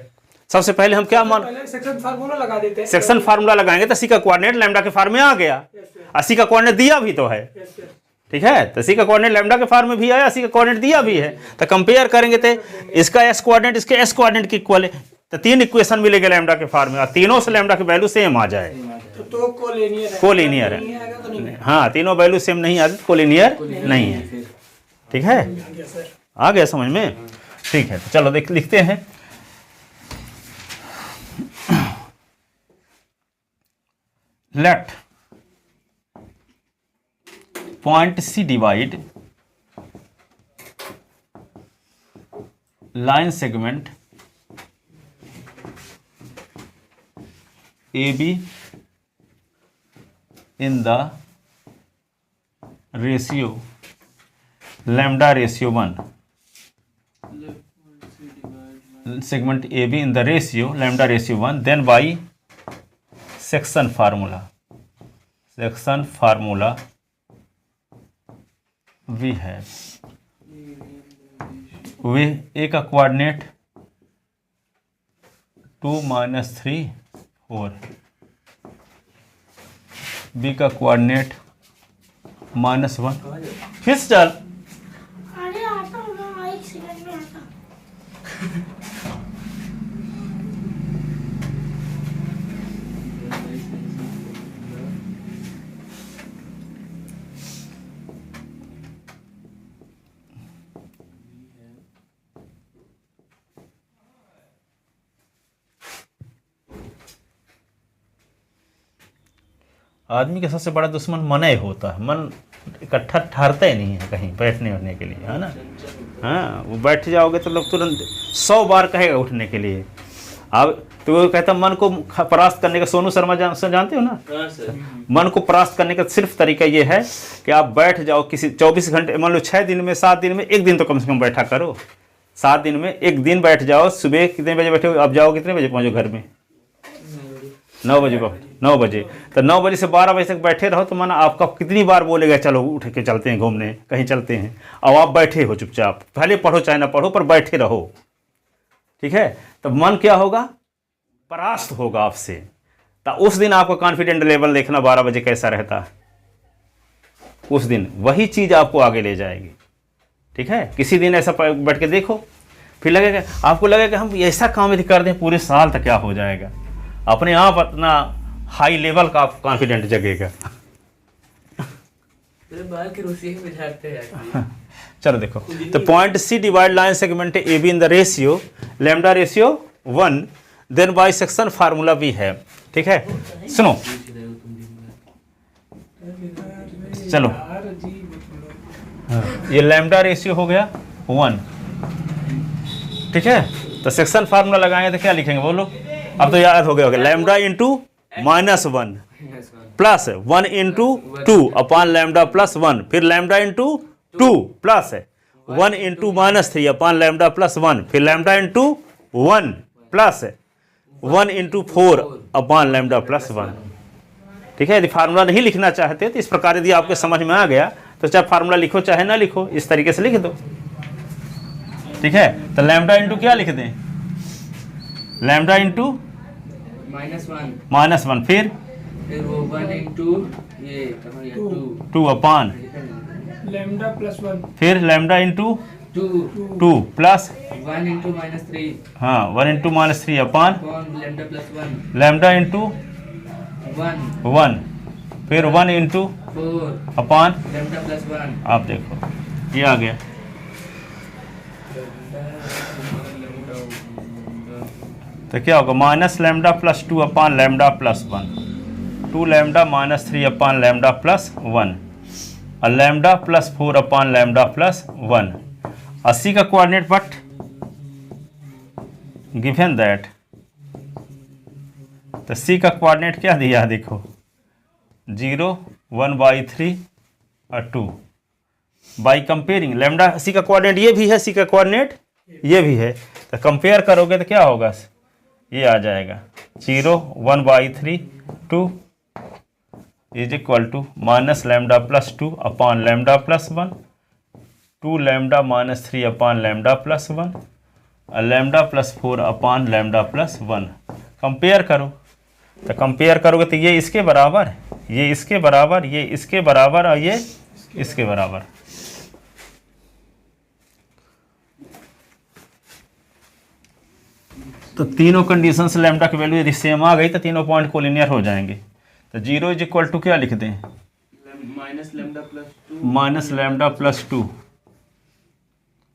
सबसे पहले हम क्या सेक्शन फार्मूला लगा देते हैं। सेक्शन फार्मूला लगाएंगे तो सी का कोऑर्डिनेट लैम्डा के फॉर्म में आ गया, और सी का कोऑर्डिनेट दिया भी तो है, ठीक है। तो सी का कोऑर्डिनेट लैम्डा के फॉर्म में भी आया, सी का कोऑर्डिनेट दिया भी है। तो कंपेयर करेंगे तो इसका एस कोऑर्डिनेट इसके एस कोऑर्डिनेट की इक्वल है, तो तीन इक्वेशन मिलेगा लैम्डा के फॉर्म में, और तीनों से लैम्डा की वैल्यू सेम आ जाए तो कोलिनियर है। हाँ, तीनों वैल्यू सेम नहीं आती कोलिनियर नहीं है, ठीक है। आ गया समझ में, ठीक है। तो चलो लिखते हैं। Let point C divide line segment AB in the ratio lambda ratio 1, segment AB in the ratio lambda ratio 1, then by section formula we have A का कोऑर्डिनेट 2 - 3 4, बी का कोऑर्डिनेट -1 फिर चल। अरे आता हूँ ना, 1 सेकंड में आता हूँ। आदमी का सबसे बड़ा दुश्मन मन ही होता है। मन इकट्ठा ठहरता ही नहीं है कहीं बैठने उठने के लिए, है ना। हाँ, वो बैठ जाओगे तो लोग तुरंत 100 बार कहेगा उठने के लिए। अब तो वो कहता मन को परास्त करने का, सोनू शर्मा जानते हो ना। हाँ सर। मन को परास्त करने का सिर्फ तरीका ये है कि आप बैठ जाओ किसी 24 घंटे, मान लो 6 दिन में 7 दिन में एक दिन तो कम से कम बैठा करो। 7 दिन में एक दिन बैठ जाओ। सुबह कितने बजे बैठे हो, आप जाओ कितने बजे पहुँचो घर में? 9 बजे। 9 बजे तो 9 बजे से 12 बजे तक बैठे रहो तो माना आपका कितनी बार बोलेगा चलो उठ के चलते हैं घूमने, कहीं चलते हैं। अब आप बैठे हो चुपचाप, भले पढ़ो चाहे ना पढ़ो पर बैठे रहो, ठीक है। तो मन क्या होगा, परास्त होगा आपसे। तो उस दिन आपका कॉन्फिडेंट लेवल देखना 12 बजे कैसा रहता है। उस दिन वही चीज़ आपको आगे ले जाएगी, ठीक है। किसी दिन ऐसा बैठ के देखो, फिर लगेगा आपको लगेगा हम ऐसा काम यदि कर दें पूरे साल तक क्या हो जाएगा। अपने आप अपना हाई लेवल का आपको कॉन्फिडेंट जगेगा। बाल की रोशनी में झाड़ते हैं। चलो देखो, तो point C divide line segment A B in the ratio lambda ratio 1, then by section formula भी है, ठीक है। सुनो चलो, ये लैम्डा रेशियो हो गया 1, ठीक है। तो सेक्शन फार्मूला लगाएंगे तो क्या लिखेंगे बोलो? अब तो याद हो गया होगा, lambda into -1 plus 1 into 2 upon lambda plus 1, फिर lambda into 2 plus 1 into -3 upon lambda plus 1, फिर lambda into 1 plus 1 into 4 upon lambda plus 1, ठीक है। यदि फार्मूला नहीं लिखना चाहते तो इस प्रकार यदि आपके समझ में आ गया तो चाहे फार्मूला लिखो चाहे ना लिखो, इस तरीके से लिख दो, ठीक है। तो लैम्डा इंटू क्या लिख दें, लैम्डा इंटू -1, फिर वो 1 इंटू ये 2 अपान, लैम्डा प्लस 1, फिर लैम्डा इंटू 2 प्लस 1 इंटू -3 हाँ 1 into -3 upon lambda plus 1 lambda into 1, फिर 1 इंटू 4 अपान लैम्डा प्लस 1। आप देखो ये आ गया। तो क्या होगा minus lambda plus 2 upon lambda plus 1, 2 lambda -3 upon lambda plus 1 और lambda plus 4 upon lambda plus 1। 80 का कोऑर्डिनेट बट गिवन दैट, तो सी का कोऑर्डिनेट क्या दिया देखो 0, 1/3 और 2 बाई कंपेयरिंग लैम्डा। सी का कोऑर्डिनेट ये भी है, सी का कोऑर्डिनेट ये भी है, तो कंपेयर करोगे तो क्या होगा, ये आ जाएगा 0, 1/3 2 is equal to minus lambda plus 2 upon lambda plus 1, 2 lambda -3 upon lambda plus 1 और lambda plus 4 upon lambda plus 1। Compare करो, तो कंपेयर करोगे तो ये इसके बराबर, ये इसके बराबर, ये इसके बराबर और ये इसके बराबर। तो तीनों कंडीशन से लैम्डा की वैल्यू यदि सेम आ गई तो तीनों पॉइंट कोलिनियर हो जाएंगे। तो 0 इज इक्वल टू क्या लिख दें, minus lambda plus 2 minus lambda plus 2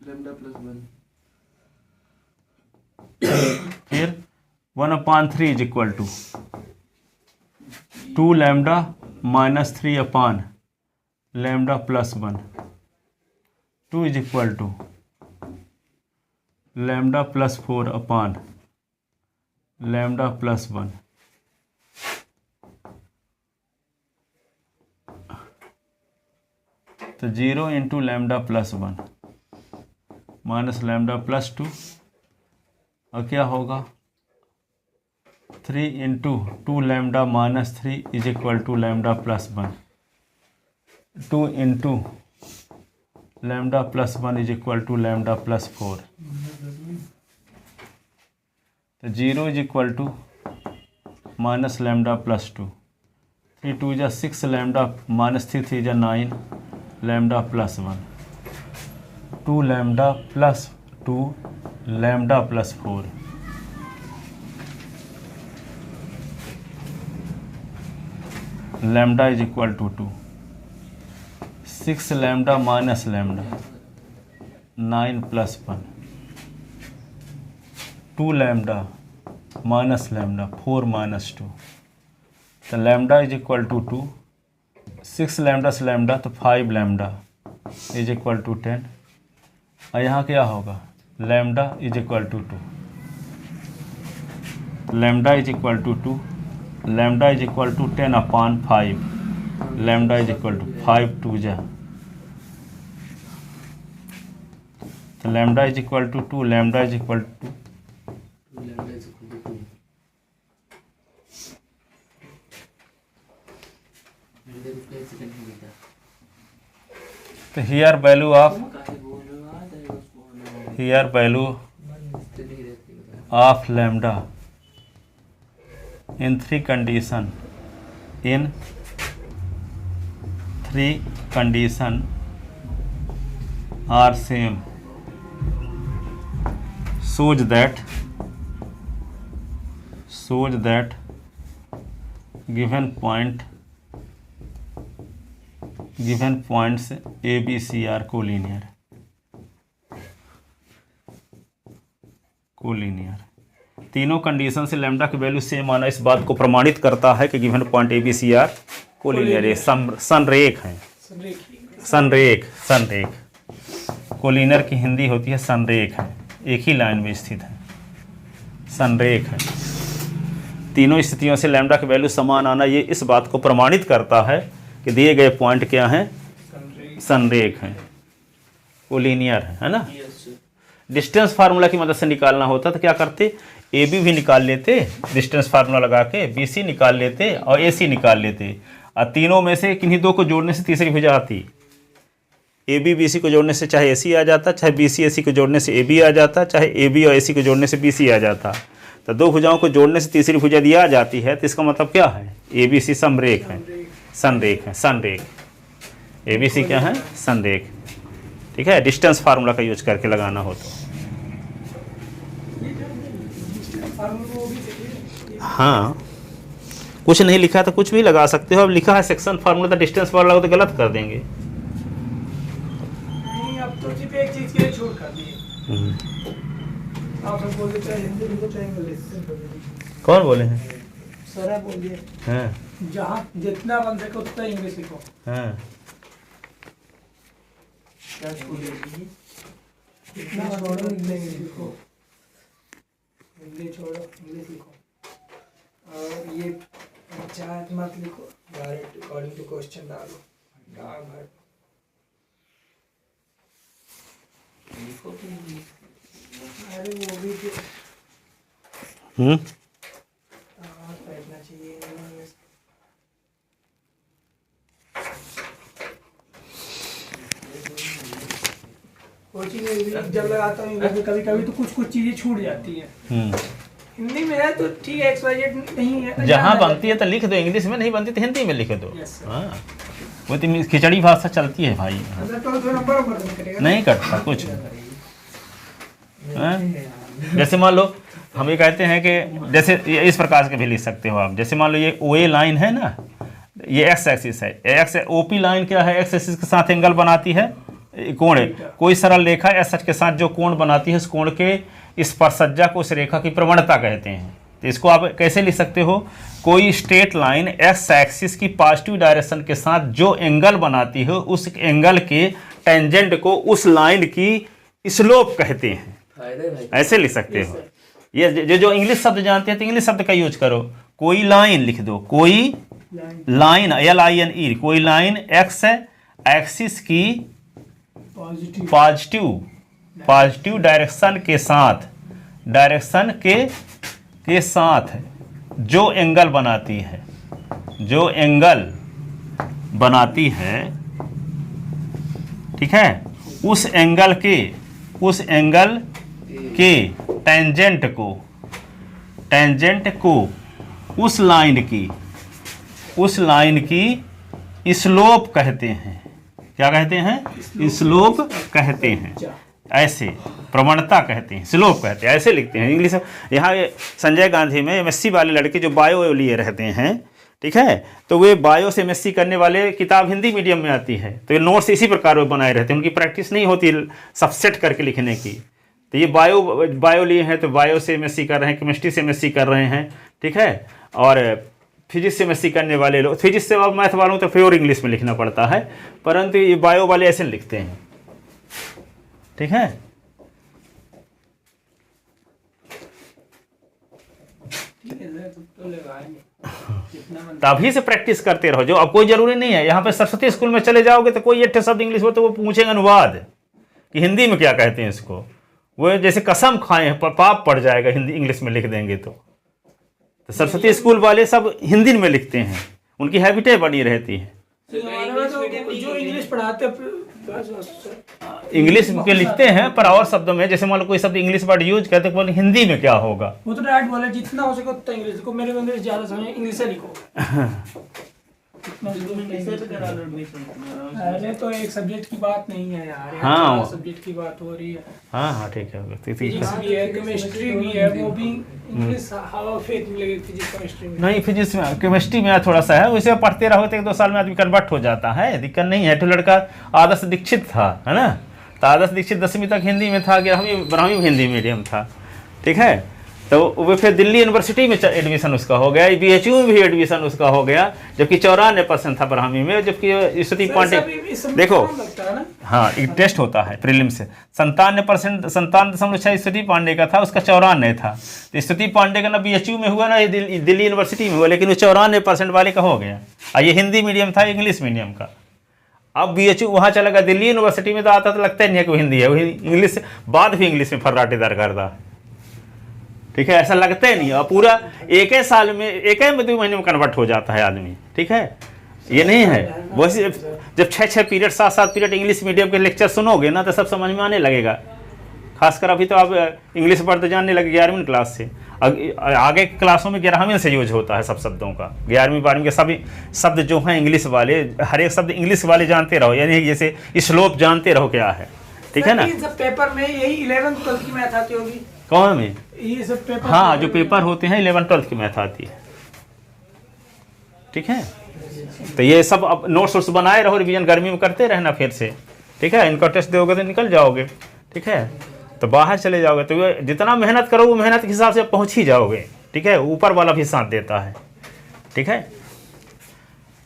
lambda plus 1, फिर 1/3 is equal to 2 lambda -3 upon lambda plus 1, 2 is equal to lambda plus 4 upon lambda plus 1। तो 0 into lambda plus 1 minus lambda plus 2 और क्या होगा 3 into 2 lambda -3 is equal to lambda plus 1, 2 into lambda plus 1 is equal to lambda plus 4। तो 0 is equal to minus lambda plus 2, 3 2 जा 6 lambda -3 3 जा 9 lambda plus 1, 2 lambda plus 2 lambda plus 4। Lambda is equal to 2, 6 lambda minus lambda 9 plus 1, 2 lambda minus lambda 4 minus 2। तो lambda is equal to 2, 6 lambda से lambda तो 5 lambda is equal to 10 और यहाँ क्या होगा lambda is equal to 2, lambda is equal to 2, lambda is equal to 10 upon 5, lambda is equal to 5 2 जा, तो lambda is equal to 2, lambda is equal to lambda is equal to 2 तो here value of here value of lambda in 3 condition are same shows that given points A B C are collinear तीनों condition से lambda की value same आना इस बात को प्रमाणित करता है कि given point A B C are collinear है, संरेख हैं। संरेख कोलिनियर की हिंदी होती है संरेख है, एक ही लाइन में स्थित है, संरेख है। तीनों स्थितियों से लैम्डा की वैल्यू समान आना ये इस बात को प्रमाणित करता है कि दिए गए पॉइंट क्या हैं, संरेख हैं, कोलिनियर है ना। डिस्टेंस फार्मूला की मदद से निकालना होता तो क्या करते, ए बी भी निकाल लेते डिस्टेंस फार्मूला लगा के, बी सी निकाल लेते और ए सी निकाल लेते और तीनों में से किन्हीं दो को जोड़ने से तीसरी भुजा आती, ए बी बी सी को जोड़ने से चाहे ए सी आ जाता, चाहे बी सी ए सी को जोड़ने से ए बी आ जाता, चाहे ए बी और ए सी को जोड़ने से बी सी आ जाता। तो दो भुजाओं को जोड़ने से तीसरी भुजा दी आ जाती है, तो इसका मतलब क्या है? ए बी सी समरेख है, संरेख है, संरेख। ए बी सी क्या है? संरेख। ठीक है, डिस्टेंस फार्मूला का यूज करके लगाना हो तो। हाँ, कुछ नहीं लिखा तो कुछ भी लगा सकते हो। अब लिखा है सेक्शन फार्मूला, तो डिस्टेंस फार्मूला तो गलत कर देंगे। नहीं, अब तो सिर्फ एक चीज के लिए छूट कर दिए। आप सब बोले चाहे हिंदी लिखो चाहे इंग्लिश। कौन बोले हैं? सर आप बोलिए। हाँ जहाँ जितना बन सके उतना इंग्लिश लिखो। हाँ, क्या छोड़ दीजिए? जितना छोड़ो इंग्लिश लिखो, हिंदी छोड़ो इंग्लिश लिखो। और ये पंचायत मत लिखो, डायरेक्ट अकॉर्डिंग टू क्वेश्चन डालो। डाक भर लिखो तो इंग्लिश। अरे वो भी तो बैठना चाहिए। कोचिंग में भी जब लगाता हूँ इंग्लिश में कभी कभी तो कुछ चीजें छूट जाती है। हिंदी में है तो ठीक है, XYZ नहीं है। जहाँ बनती है तो लिख दो, इंग्लिश में नहीं बनती तो हिंदी में लिख दो। Yes, sir. हाँ, वो तो खिचड़ी भाषा चलती है भाई। अगर तो नंबर नहीं करेगा। नहीं कटता कुछ। हाँ? जैसे मान लो हम ये कहते हैं कि जैसे इस प्रकार के भी लिख सकते हो आप। जैसे मान लो ये OA लाइन है ना, ये एक्स एक्सिस है। एक्स OP लाइन क्या है? एक्स एक्सिस के साथ एंगल बनाती है, कोण है। कोई सरल रेखा एस एच के साथ जो कोण बनाती है, उस कोण के इस स्पर्शज्जा को उस रेखा की प्रवणता कहते हैं। तो इसको आप कैसे लिख सकते हो? कोई स्ट्रेट लाइन एक्स एक्सिस की पॉजिटिव डायरेक्शन के साथ जो एंगल बनाती है, उस एंगल के टेंजेंट को उस लाइन की स्लोप कहते हैं। ऐसे लिख सकते हो। ये जो इंग्लिश शब्द जानते हैं तो इंग्लिश शब्द का यूज करो। कोई लाइन लिख दो, कोई लाइन, LINE, कोई लाइन एक्स एक्सिस की पॉजिटिव डायरेक्शन के साथ जो एंगल बनाती है, ठीक है, उस एंगल के टेंजेंट को उस लाइन की स्लोप कहते हैं। क्या कहते हैं? स्लोप कहते हैं। ऐसे प्रवणता कहते हैं, स्लोप कहते हैं, ऐसे लिखते हैं इंग्लिश। यहाँ संजय गांधी में MSc वाले लड़के जो बायो लिए रहते हैं, ठीक है, तो वे बायो से MSc करने वाले किताब हिंदी मीडियम में आती है, तो ये नोट्स इसी प्रकार वो बनाए रहते हैं। उनकी प्रैक्टिस नहीं होती सबसेट करके लिखने की। तो ये बायो लिए हैं तो बायो से MSc कर रहे हैं, केमिस्ट्री से MSc कर रहे हैं, ठीक है, और फिजिक्स से MSc करने वाले लोग, फिजिक्स से और मैथ वालों तो प्योर इंग्लिश में लिखना पड़ता है, परंतु ये बायो वाले ऐसे लिखते हैं। ठीक है, तभी से प्रैक्टिस करते रहो। जो अब कोई जरूरी नहीं है, यहाँ पे सरस्वती स्कूल में चले जाओगे तो कोई एक शब्द इंग्लिश हो तो वो पूछेंगे अनुवाद कि हिंदी में क्या कहते हैं इसको। वो जैसे कसम खाए हैं, पाप पड़ जाएगा हिंदी इंग्लिश में लिख देंगे तो सरस्वती स्कूल वाले सब हिंदी में लिखते हैं, उनकी हैबिटें बनी रहती है। जो इंग्लिश पढ़ाते इंग्लिश के लिखते हैं, पर और शब्दों में जैसे मान लो कोई शब्द इंग्लिश वर्ड यूज करते हैं, हिंदी में क्या होगा। वो तो डायरेक्ट बोले जितना हो सके उतना इंग्लिश लिखो। मेरे को इंग्लिश ज्यादा समझ, इंग्लिश से लिखो। अरे तो एक सब्जेक्ट की बात नहीं है यार, हाँ सब्जेक्ट की बात हो रही है। हाँ ठीक है, फिजिक्स भी है, केमिस्ट्री भी है, वो भी इंग्लिश हवा फेंक मिलेगी फिजिक्स केमिस्ट्री में। नहीं, फिजिक्स में केमिस्ट्री में थोड़ा सा है, वैसे पढ़ते रहो तो 1-2 साल में आदमी कन्वर्ट हो जाता है, दिक्कत नहीं है। तो लड़का आदर्श दीक्षित था, है ना, तो आदर्श दीक्षित 10वीं तक हिंदी में था, 11वीं हिंदी मीडियम था, ठीक है। तो वो फिर दिल्ली यूनिवर्सिटी में एडमिशन उसका हो गया, BHU में भी एडमिशन उसका हो गया, जबकि 94% था ब्राह्मी में, जबकि स्तुति पांडे, देखो हाँ एक टेस्ट होता है प्रीलिम से, 97.6 स्तुति पांडे का था, उसका 94 था। तो स्तुति पांडे का ना BHU में हुआ ना दिल्ली यूनिवर्सिटी में हुआ, लेकिन वो 94% वाले का हो गया। ये हिंदी मीडियम था, इंग्लिश मीडियम का। अब BHU वहाँ चला गया, दिल्ली यूनिवर्सिटी में तो आता तो लगता ही नहीं है कि वो हिंदी है, वो इंग्लिश बाद भी इंग्लिश में फर्राटेदार करता है, ठीक है, ऐसा लगता ही नहीं है। पूरा एक ही साल में, 1 या 2 महीने में कन्वर्ट हो जाता है आदमी, ठीक है। ये नहीं है। वैसे जब 6-6 पीरियड 7-7 पीरियड इंग्लिश मीडियम के लेक्चर सुनोगे ना तो सब समझ में आने लगेगा। खासकर अभी तो आप इंग्लिश पढ़ते जानने लगे 11वीं क्लास से। आगे क्लासों में 11वीं से यूज होता है सब शब्दों का। 11वीं 12वीं के सभी शब्द जो हैं इंग्लिश वाले, हर एक शब्द इंग्लिश वाले जानते रहो, यानी जैसे स्लोप जानते रहो क्या है, ठीक है ना। सब पेपर में यही 11th 12th की मैथ आती होगी। कौन में? ये सब पेपर, हाँ, जो पेपर होते हैं 11 12th की मैथ आती है, ठीक है। तो ये सब अब नोट्स बनाए रहो, रिवीजन गर्मी में करते रहना फिर से, ठीक है। इनका टेस्ट दोगे तो निकल जाओगे, ठीक है। तो बाहर चले जाओगे तो जितना मेहनत करो वो मेहनत के हिसाब से पहुंच ही जाओगे, ठीक है। ऊपर वाला भी साथ देता है, ठीक है।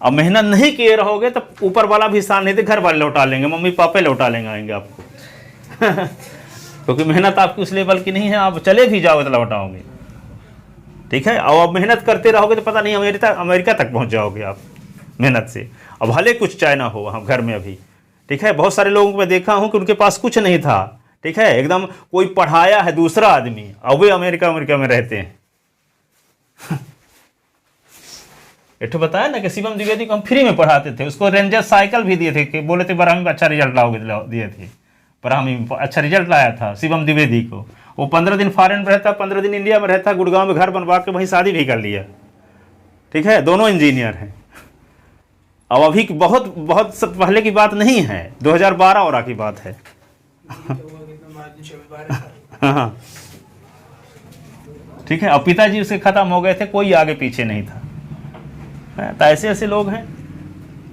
अब मेहनत नहीं किए रहोगे तो ऊपर वाला भी साथ नहीं दे, घर वाले लौटा लेंगे, मम्मी पापा लौटा लेंगे आएंगे आपको क्योंकि मेहनत आपकी उस लेवल की नहीं है। आप चले भी जाओगे तो लौटाओगे, ठीक है। और अब मेहनत करते रहोगे तो पता नहीं अमेरिका तक पहुंच जाओगे आप मेहनत से। अब भले कुछ चाइना हो वहाँ घर में अभी, ठीक है। बहुत सारे लोगों को मैं देखा हूँ कि उनके पास कुछ नहीं था, ठीक है। एकदम कोई पढ़ाया है दूसरा आदमी, और वे अमेरिका में रहते हैं एक बताया ना कि शिवम द्विवेदी को हम फ्री में पढ़ाते थे, उसको रेंजर साइकिल भी दिए थे कि बोले थे 12वीं में अच्छा रिजल्ट लाओगे, दिए थे। 12वीं में अच्छा रिजल्ट लाया था शिवम द्विवेदी को। वो 15 दिन फॉरेन में रहता, 15 दिन इंडिया में रहता, गुड़गांव में घर बनवा के वहीं शादी भी कर लिया, ठीक है। दोनों इंजीनियर हैं। अब अभी बहुत बहुत पहले की बात नहीं है, 2012 और की बात है हाँ, ठीक है। अब पिताजी उसके खत्म हो गए थे, कोई आगे पीछे नहीं था। तो ऐसे ऐसे लोग हैं।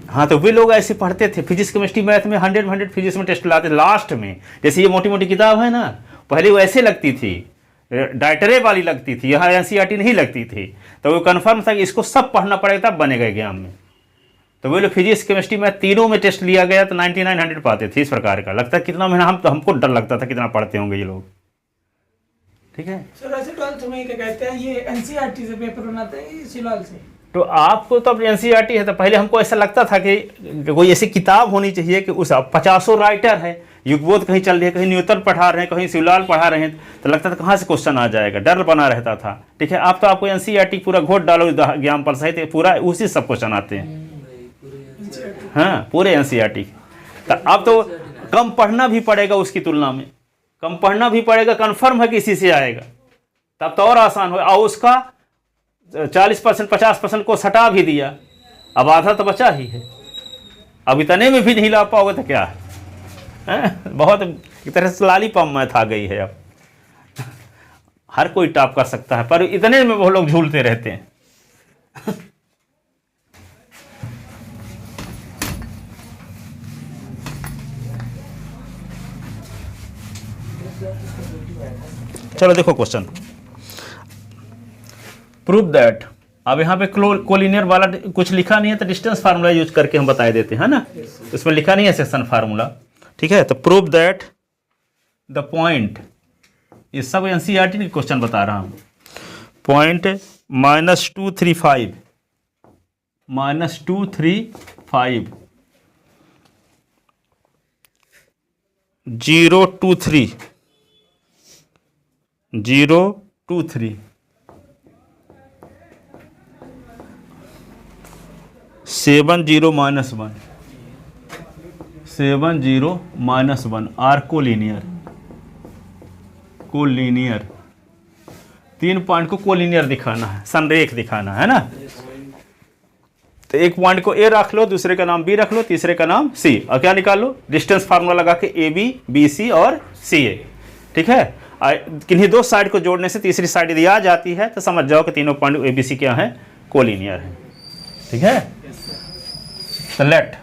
हाँ, तो वे लोग ऐसे पढ़ते थे, फिजिक्स केमिस्ट्री मैथ में 100 फिजिक्स में टेस्ट लाते लास्ट में। जैसे ये मोटी मोटी किताब है ना, पहले वो ऐसे लगती थी, डाइटरे वाली लगती थी, यहाँ NCERT नहीं लगती थी। तो वो कन्फर्म था कि इसको सब पढ़ना पड़ेगा तब बनेगा एग्जाम में। तो वे लोग फिजिक्स केमिस्ट्री में तीनों में टेस्ट लिया गया तो 99 पाते थे। इस प्रकार का लगता है कितना मेहनत, हमको डर लगता था कितना पढ़ते होंगे ये लोग, ठीक है। सर ऐसे 12th में क्या कहते हैं, ये NCERT से पेपर बनाते हैं शिलाल से। तो आपको तो अब NCERT है, तो पहले हमको ऐसा लगता था कि कोई ऐसी किताब होनी चाहिए कि उस 50 राइटर है, युगबोध कहीं चल रही है, कहीं न्यूटन पढ़ा रहे हैं, कहीं शिवलाल पढ़ा रहे हैं, तो लगता था कहाँ से क्वेश्चन आ जाएगा, डर बना रहता था, ठीक है। आप तो आपको NCERT पूरा घोट डालो ज्ञानपाल सहित पूरा उसी सब क्वेश्चन आते हैं, हाँ, पूरे NCERT। तो अब तो कम पढ़ना भी पड़ेगा, उसकी तुलना में कम पढ़ना भी पड़ेगा, कन्फर्म है कि इसी से आएगा, तब तो और आसान हो। और उसका 40% 50% को सटा भी दिया, अब आधा तो बचा ही है। अब इतने में भी नहीं ला पाओगे तो क्या है, बहुत एक तरह से लालीपॉप मैथ आ गई है। अब हर कोई टॉप कर सकता है, पर इतने में वो लोग झूलते रहते हैं चलो देखो क्वेश्चन, प्रूव दैट। अब यहाँ पे कोलिनियर वाला कुछ लिखा नहीं है तो डिस्टेंस फार्मूला यूज करके हम बता देते हैं ना, इसमें लिखा नहीं है सेक्शन फार्मूला, ठीक है। तो प्रूव दैट द पॉइंट, ये सब NCERT के क्वेश्चन बता रहा हूँ। पॉइंट -235 023 70 -1 आर कोलिनियर 3 पॉइंट को कोलिनियर दिखाना है, संरेख दिखाना है ना। तो एक पॉइंट को A रख लो, दूसरे का नाम B रख लो, तीसरे का नाम C, और क्या निकाल लो, डिस्टेंस फार्मूला लगा के AB BC और CA, ठीक है। किन्हीं दो साइड को जोड़ने से तीसरी साइड यदि आ जाती है तो समझ जाओ कि तीनों पॉइंट ABC क्या है, कोलिनियर है, ठीक है। तो लेट,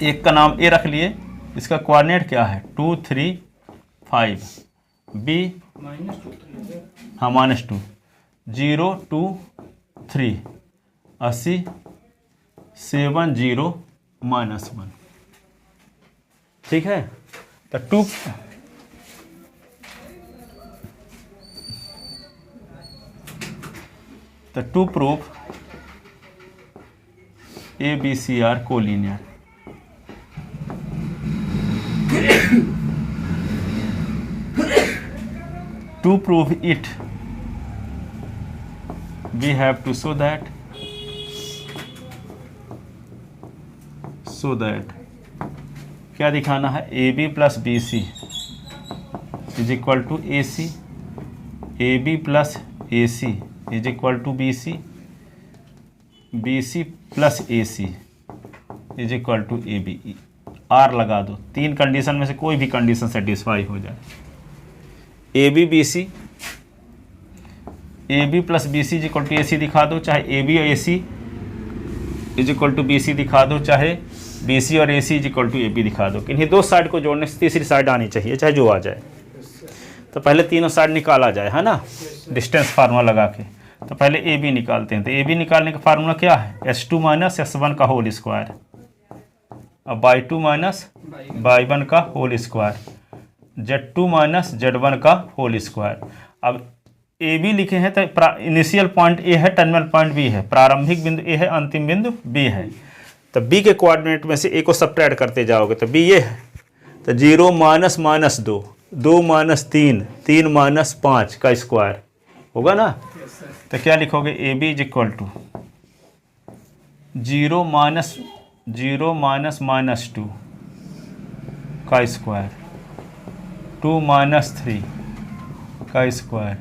एक का नाम A रख लिए, इसका कोऑर्डिनेट क्या है 2 3 5, B हाँ -2 0 2 3 80 70 -1, ठीक है। तो 2 proof ABC are collinear। To prove it, we have to show that so that क्या दिखाना है, A B plus B C is equal to A C, A B plus A C is equal to B C, B C plus A C is equal to A B. आर लगा दो, तीन condition में से कोई भी condition satisfy हो जाए। A B B C, A B plus B C is equal to A C दिखा दो, चाहे ए बी और A C is equal to B C दिखा दो, चाहे बी सी और A C is equal to A B दिखा दो। इन्हीं दो साइड को जोड़ने से तीसरी साइड आनी चाहिए, चाहे जो आ जाए। तो पहले तीनों साइड निकाला जाए, है ना, डिस्टेंस फार्मूला लगा के। तो पहले ए बी निकालते हैं। तो ए बी निकालने का फार्मूला क्या है, S2 माइनस S1 का होल स्क्वायर, अब Y2 माइनस Y1 का whole square, Z2 minus Z1 का होल स्क्वायर। अब ए बी लिखे हैं तो इनिशियल पॉइंट ए है, टर्मिनल पॉइंट बी है, प्रारंभिक बिंदु ए है, अंतिम बिंदु बी है। तो बी के कोऑर्डिनेट में से ए को सब्ट्रैक्ट करते जाओगे तो बी ये है। तो 0 माइनस माइनस 2, 2 माइनस 3, 3 माइनस 5 का स्क्वायर होगा ना। तो क्या लिखोगे, A B is equal to 0 minus minus 2 का स्क्वायर, 2 माइनस 3 का स्क्वायर,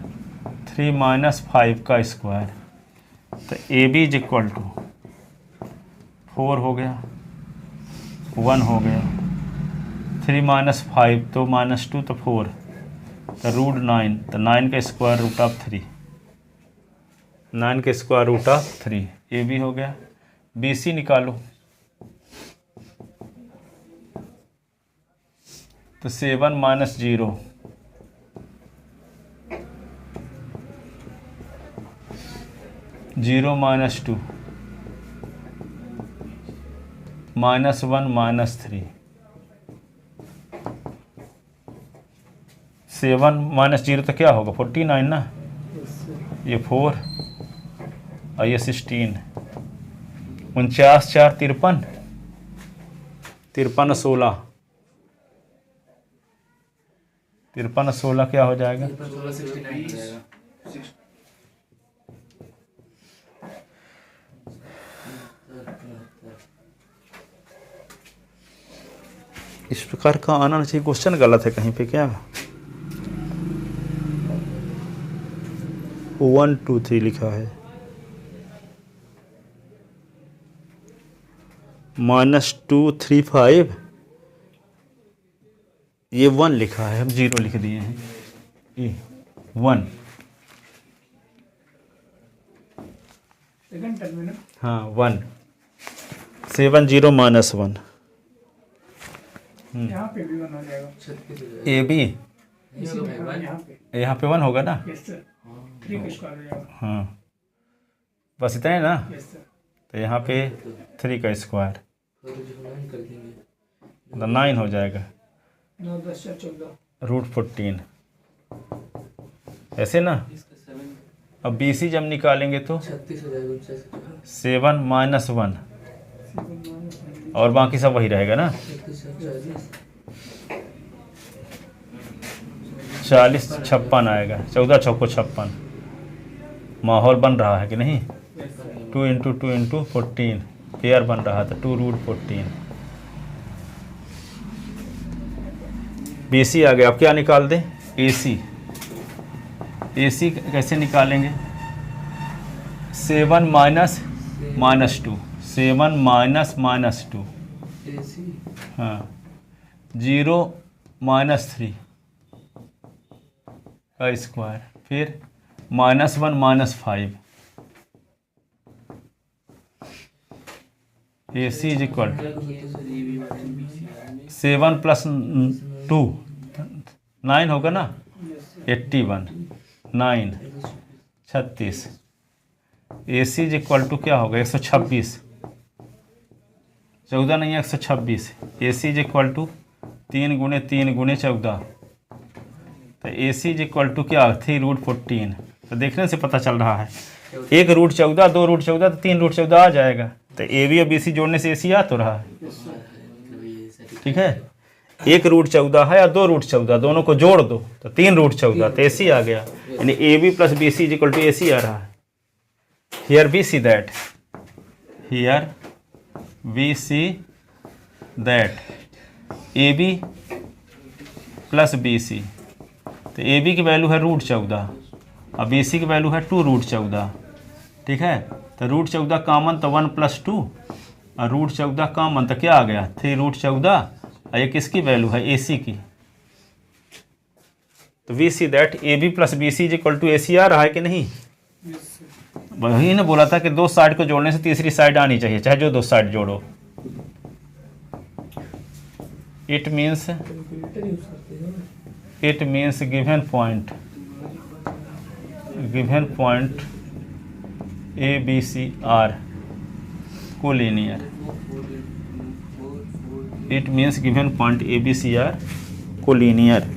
3 माइनस 5 का स्क्वायर। तो A B is equal to 4 हो गया, 1 हो गया, 3 माइनस 5 तो माइनस 2 तो 4, तो रूट 9, तो 9 का स्क्वायर रूट ऑफ 3, 9 के square root of 3। A B हो गया। बी सी निकालो, तो 7 minus 0, 0 minus 2, minus 1 minus 3, 7 minus 0 तो क्या होगा 49 ना, ये 4 और ये 16, 49 4 53, 53 16, 53 16 क्या हो जाएगा, इस प्रकार का आना चाहिए। क्वेश्चन गलत है कहीं पे क्या, 1 2 3 लिखा है, -2 3 5, ये 1 लिखा है, हम 0 लिख दिए हैं, ये 1 सेकंड टर्म में ना, हाँ 1, 7 0 माइनस 1, यहाँ पे भी 1 हो जाएगा, ए बी यहाँ पे 1 होगा ना, यस सर, 3 का स्क्वायर हो जाएगा, हाँ बस इतना है ना। यस सर, तो यहाँ पे 3 का स्क्वायर तो 9 हो जाएगा, 9 10 4 14, रूट 14 ऐसे ना। अब बी सी जब निकालेंगे तो 7 माइनस 1 और बाकी सब वही रहेगा ना, 40 56 आएगा, 14 चौको 56। माहौल बन रहा है कि नहीं, 2 इंटू 2 इंटू 14 पेयर बन रहा था, 2 रूट 14। बी सी आ गया। अब क्या निकाल दें, ए सी। ए सी कैसे निकालेंगे, 7 माइनस माइनस 2, 7 माइनस माइनस 2, हाँ 0 माइनस 3 का स्क्वायर, फिर -1 minus 5। A C is equal 7 प्लस 2 9 होगा ना, 81 9 36। A C is equal to क्या होगा 126, 14 नहीं है 126। A C is equal to 3 गुणे 3 गुणे 14, तो A C is equal to क्या 3 रूट 14। तो देखने से पता चल रहा है 1 रूट 14, 2 रूट 14 तो 3 रूट 14 आ जाएगा। तो ए बी और बी सी जोड़ने से ए सी आ तो रहा है, ठीक है। 1 रूट 14 है और 2 रूट 14, दोनों को जोड़ दो तो 3 रूट 14, तो ए सी आ गया। यानी A B plus B C is equal to A C आ रहा है। Here we see that, here we see that A B plus B C, तो ए बी की वैल्यू है √14 और बी सी की वैल्यू है 2√14, ठीक है। तो √14 कॉमन तो 1 + 2 और √14 कॉमन तो क्या आ गया 3√14 और ये किसकी वैल्यू है ए सी की। तो we see that A B plus B C equal to A C आ रहा है कि नहीं। वही ने बोला था कि दो साइड को जोड़ने से तीसरी साइड आनी चाहिए, चाहे जो दो साइड जोड़ो। It means given point A B C are collinear. It means given point A B C are collinear.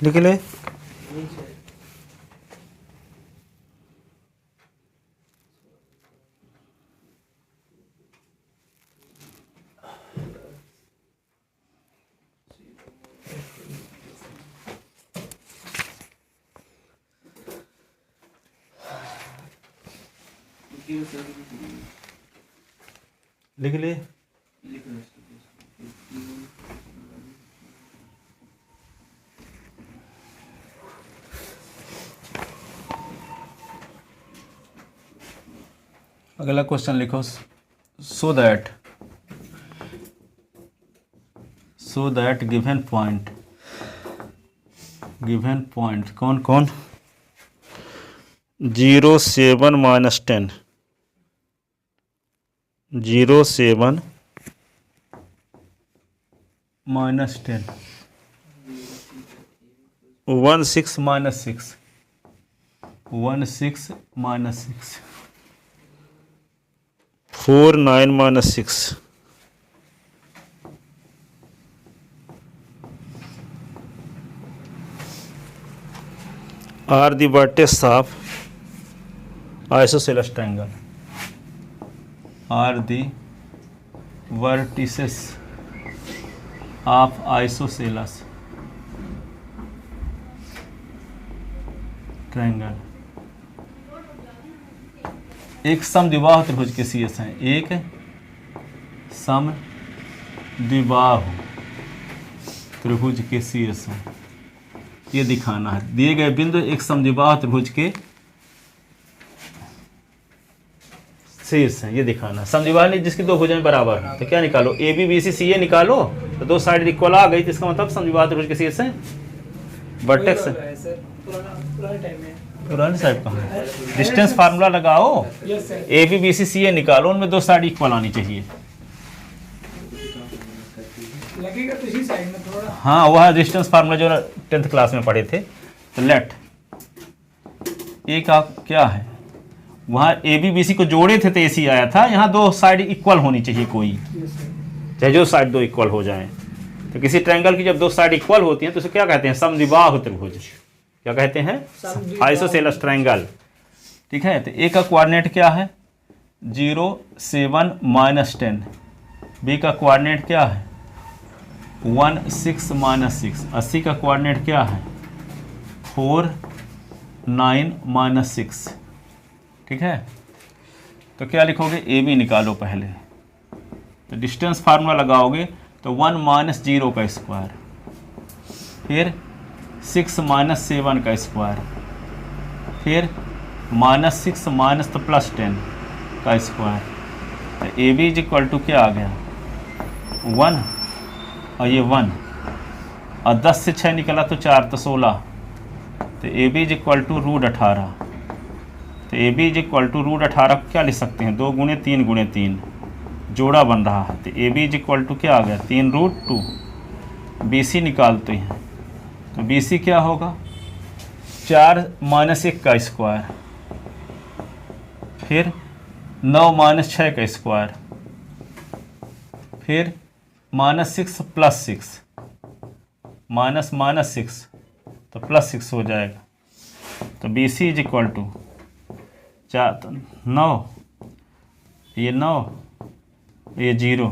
लिख ले। लिख ले। अगला क्वेश्चन लिखो। सो दैट गिवन पॉइंट कौन कौन 0 7 -10 0 7 -10 1 6 -6 1 6 -6 4 9 -6 are the vertices of isosceles triangle. Are the vertices of isosceles triangle. एक समद्विबाहु त्रिभुज के शीर्ष हैं। एक समद्विबाहु त्रिभुज के शीर्ष हैं, ये दिखाना है। दिए गए बिंदु एक समद्विबाहु त्रिभुज के शीर्ष हैं, ये दिखाना। समद्विबाहु नहीं जिसकी दो भुजाएं बराबर हैं, तो क्या निकालो ए बी बी सी सी ए निकालो, तो दो साइड इक्वल आ गई, तो इसका मतलब समद्विबाहु त्रिभुज के शीर्ष हैं। वर्टेक्स पुराने साइड कहाँ है, डिस्टेंस फार्मूला लगाओ, ए बी बी सी सी ए निकालो, उनमें दो साइड इक्वल आनी चाहिए। लगेगा तो इसी साइड में थोड़ा। हाँ वह डिस्टेंस फार्मूला जो 10th क्लास में पढ़े थे। तो लेट ए का क्या है, वहाँ ए बी बी सी को जोड़े थे तो ए सी आया था, यहाँ दो साइड इक्वल होनी चाहिए कोई, चाहे जो साइड दो इक्वल हो जाए। तो किसी ट्रायंगल की जब दो साइड इक्वल होती हैं तो उसे क्या कहते हैं, समद्विबाहु त्रिभुज। क्या कहते हैं, आइसोसेलेस ट्रायंगल, ठीक है। तो ए का कोऑर्डिनेट क्या है 0 7 -10, बी का कोऑर्डिनेट क्या है 1 6 -6, 80 का कोऑर्डिनेट क्या है 4 9 -6, ठीक है। तो क्या लिखोगे ए बी निकालो पहले, तो डिस्टेंस फार्मूला लगाओगे तो 1 - 0 का स्क्वायर, फिर 6 - 7 का स्क्वायर, फिर -6 तो +10 का स्क्वायर। तो ए बी इक्वल टू क्या आ गया 1 और ये 1 और 10 से 6 निकला तो 4 तो 16। तो ए बी इक्वल टू √18। तो ए बी इक्वल टू √18 क्या लिख सकते हैं 2 × 3 × 3 जोड़ा बन रहा है। तो ए बी इक्वल टू क्या आ गया 3√2। बी सी निकालते हैं तो बी सी क्या होगा 4 - 1 का स्क्वायर, फिर 9 - 6 का स्क्वायर, फिर -6 + 6 -6 तो +6 हो जाएगा। तो बी सी इक्वल टू 9 ये 9, ये 0,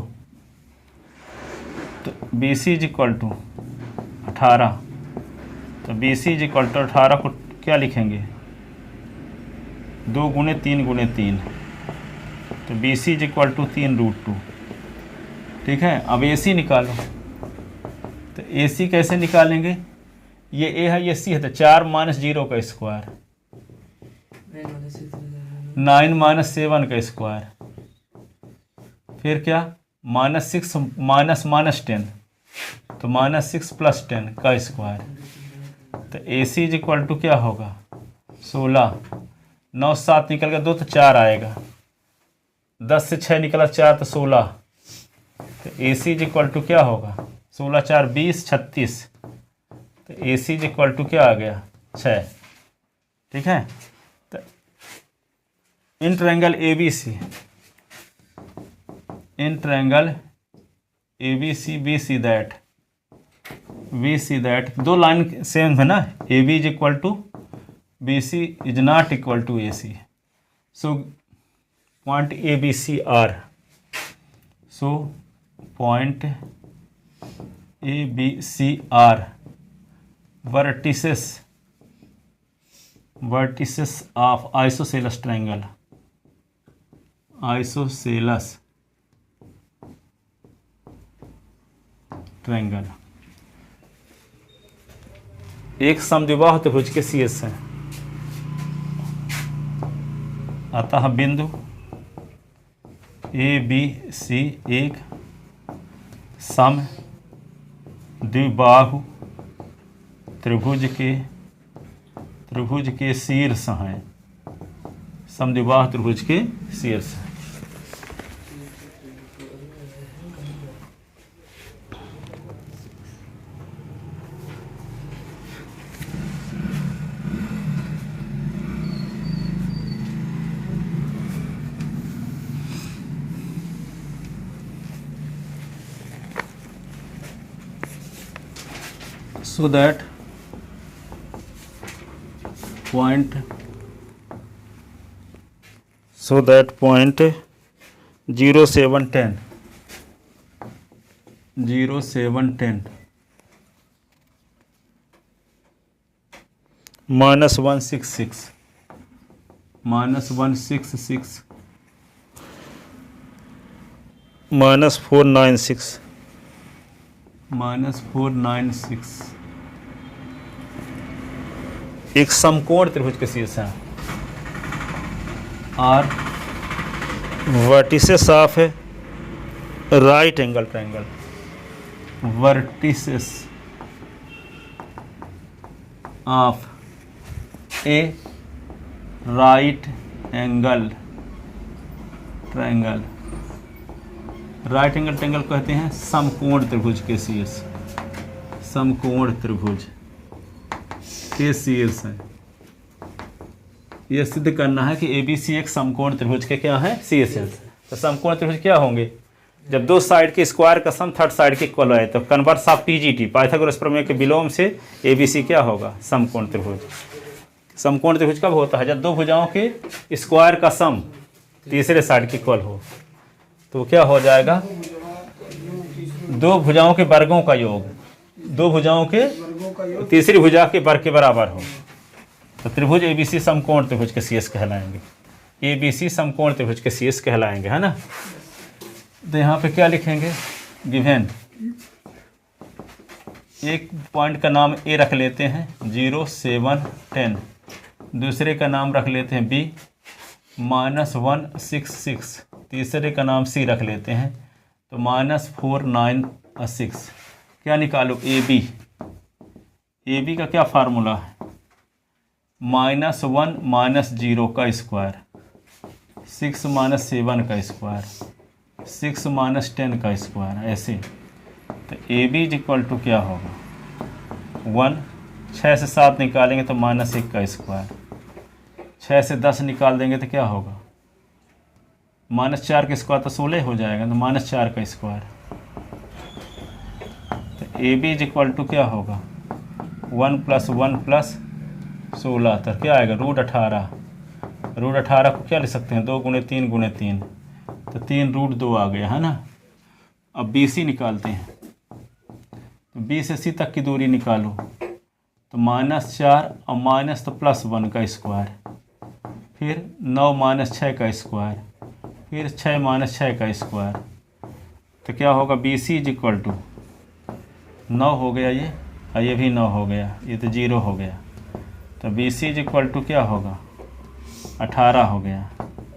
तो BC इज इक्वल टू 18। तो BC इज इक्वल टू 18 को क्या लिखेंगे, 2 गुणे 3 गुणे 3, तो BC इज इक्वल टू 3√2। ठीक है, अब AC निकालो। तो AC कैसे निकालेंगे, ये A है ये C है, तो 4 - 0 का स्क्वायर, 9 - 7 का स्क्वायर, फिर क्या -6 -10, तो -6 + 10 का स्क्वायर। तो AC इज इक्वल टू क्या होगा, 16। 9 से 7 निकल गया 2 तो 4 आएगा, 10 से 6 निकला 4 तो 16। तो AC इज इक्वल टू क्या होगा, 16 × 4 = 20, 36। तो AC इज इक्वल टू क्या आ गया, 6। ठीक है, तो in triangle ABC, in triangle ABC BC that, दो लाइन सेम है ना, AB is equal to BC is not equal to AC। So point ABC R, so point ABC R vertices of isosceles triangle, isosceles triangle, एक समद्विबाहु त्रिभुज के CS हैं। अतः बिंदु ABC एक समद्विबाहु त्रिभुज के शीर्ष हैं, समद्विबाहु त्रिभुज के शीर्ष हैं। So that point 0, 7, 10 -166 -496 एक समकोण त्रिभुज के शीर्ष हैं। और vertices of right angle triangle, vertices of A right angle triangle, right angle triangle कहते हैं समकोण त्रिभुज के शीर्ष, समकोण त्रिभुज के शीर्ष हैं। यह सिद्ध करना है कि ABC एक समकोण त्रिभुज के क्या है, शीर्ष हैं। तो समकोण त्रिभुज क्या होंगे, जब दो साइड के स्क्वायर का सम थर्ड साइड के इक्वल है, तो कन्वर्स ऑफ PGT पाइथागोरस प्रमेय के विलोम से ABC क्या होगा, समकोण त्रिभुज। समकोण त्रिभुज कब होता है, जब दो भुजाओं के स्क्वायर का सम तीसरे साइड के इक्वल हो, तो क्या हो जाएगा, दो भुजाओं के वर्गों का योग, दो भुजाओं के तीसरी भुजा के वर्ग के बराबर हो, तो त्रिभुज ABC समकोण त्रिभुज के शीर्ष कहलाएंगे, ABC समकोण त्रिभुज के शीर्ष कहलाएंगे, है ना। तो यहाँ पे क्या लिखेंगे, गिवन एक पॉइंट का नाम A रख लेते हैं 0, 7, 10, दूसरे का नाम रख लेते हैं B -166, तीसरे का नाम C रख लेते हैं, तो -496। क्या निकालो, AB का क्या फार्मूला है, -1 - 0 का स्क्वायर, 6 - 7 का स्क्वायर, 6 - 10 का स्क्वायर, ऐसे। तो AB इज इक्वल टू क्या होगा, 1, 6 से 7 निकालेंगे तो -1 का स्क्वायर, 6 से 10 निकाल देंगे तो क्या होगा, -4 का स्क्वायर तो 16 हो जाएगा, तो -4 का स्क्वायर। तो AB इज इक्वल टू क्या होगा, 1 + 1 + 16, तो क्या आएगा, √18। √18 को क्या लिख सकते हैं, 2 × 3 × 3, तो 3√2 आ गया है ना। अब BC निकालते हैं, तो B से C तक की दूरी निकालो, तो -4 और माइनस तो +1 का स्क्वायर, फिर 9 - 6 का स्क्वायर, फिर 6 - 6 का स्क्वायर, तो क्या होगा BC = 9 हो गया ये, और ये भी 9 हो गया, ये तो 0 हो गया। तो BC = क्या होगा 18 हो गया।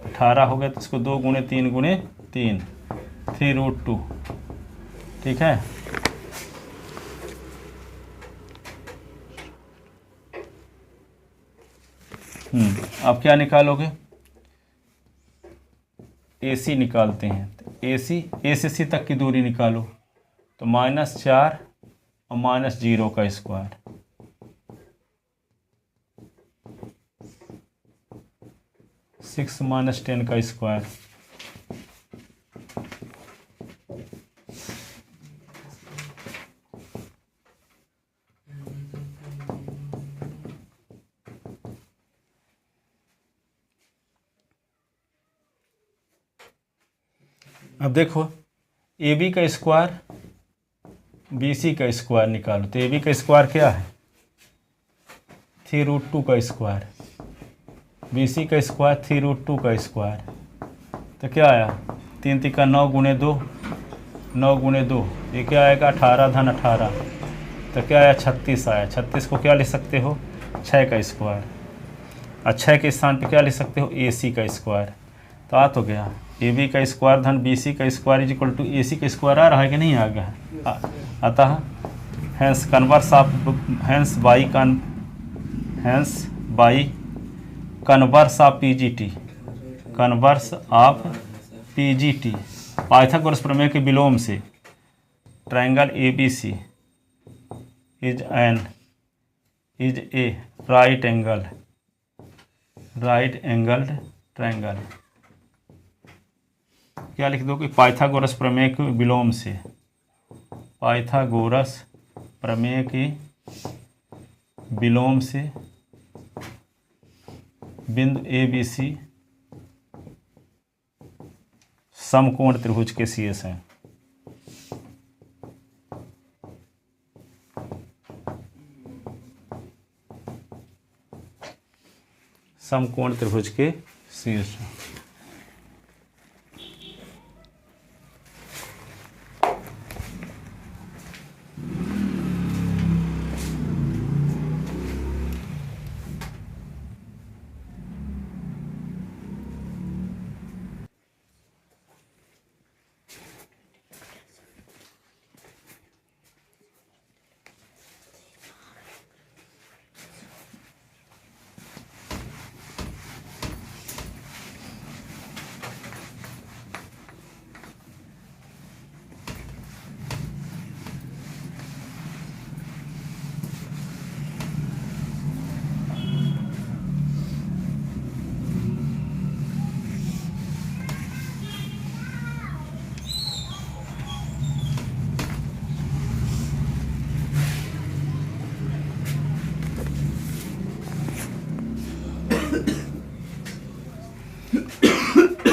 18 हो गया तो इसको 2 × 3 × 3 3√2, ठीक है। अब क्या निकालोगे, AC निकालते हैं। तो AC A से C तक की दूरी निकालो, तो -4 और -0 का स्क्वायर, 6 - 10 का स्क्वायर, अब देखो AB का स्क्वायर BC का स्क्वायर निकालो। तो AB का स्क्वायर क्या है 3√2 का स्क्वायर, BC का स्क्वायर 3√2 का स्क्वायर, तो क्या आया 3 × 9 × 2, 9 × 2, ये क्या आएगा 18 धन 18, तो क्या आया 36 आया। 36 को क्या लिख सकते हो 6 का स्क्वायर, और 6 के स्थान पे क्या लिख सकते हो AC का स्क्वायर। तो आ तो गया AB का स्क्वायर धन BC का स्क्वायर = AC का स्क्वायर, आ रहा है कि नहीं आ गया। अतः hence converse of hence by converse of PGT, converse of PGT Pythagoras प्रमेय के विलोम से triangle ABC is a right angled triangle. क्या लिख दो कि पाइथागोरस प्रमेय के विलोम से, पाइथागोरस प्रमेय के विलोम से बिंदु ABC समकोण त्रिभुज के शीर्ष हैं। समकोण त्रिभुज के शीर्ष।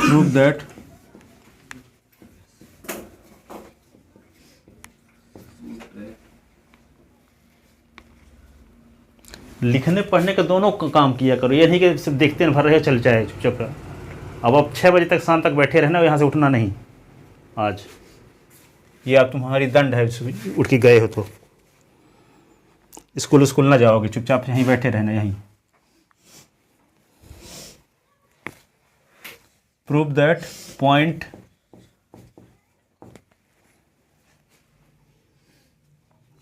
Prove that लिखने पढ़ने के दोनों काम किया करो, ये नहीं कि सिर्फ देखते भर रहे चल जाए चुपचाप। अब 6 बजे तक शाम तक बैठे रहना, यहाँ से उठना नहीं आज। ये आप तुम्हारी दंड है, उठ के गए हो तो स्कूल ना जाओगे, चुपचाप यहीं बैठे रहना यहीं। प्रूव दैट पॉइंट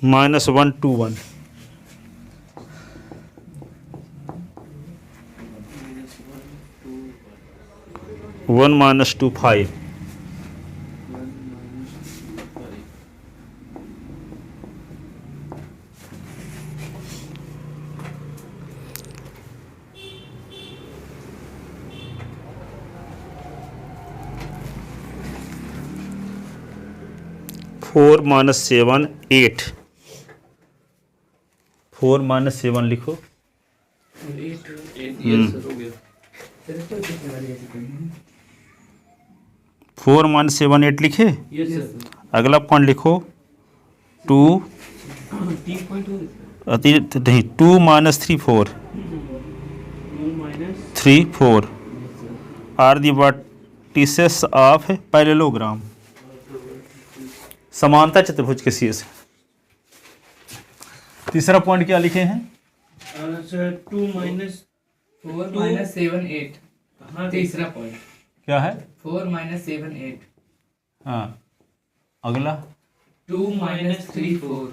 -1 2 1 1 - 2 5 4 - 7 8 4 - 7 लिखो। 8 हो गया। 4 - 7 8 लिखे। Yes sir. अगला पॉइंट लिखो 2 3 पॉइंट हो नहीं 2 - 3 4 2 minus 3 4 are the vertices of parallelogram, समांतर चतुर्भुज के शीर्ष। तीसरा पॉइंट क्या लिखे हैं? Sir 2 minus 4 - 7 8। हाँ तीसरा पॉइंट क्या है? 4 - 7 8। हाँ अगला 2 - 3 4।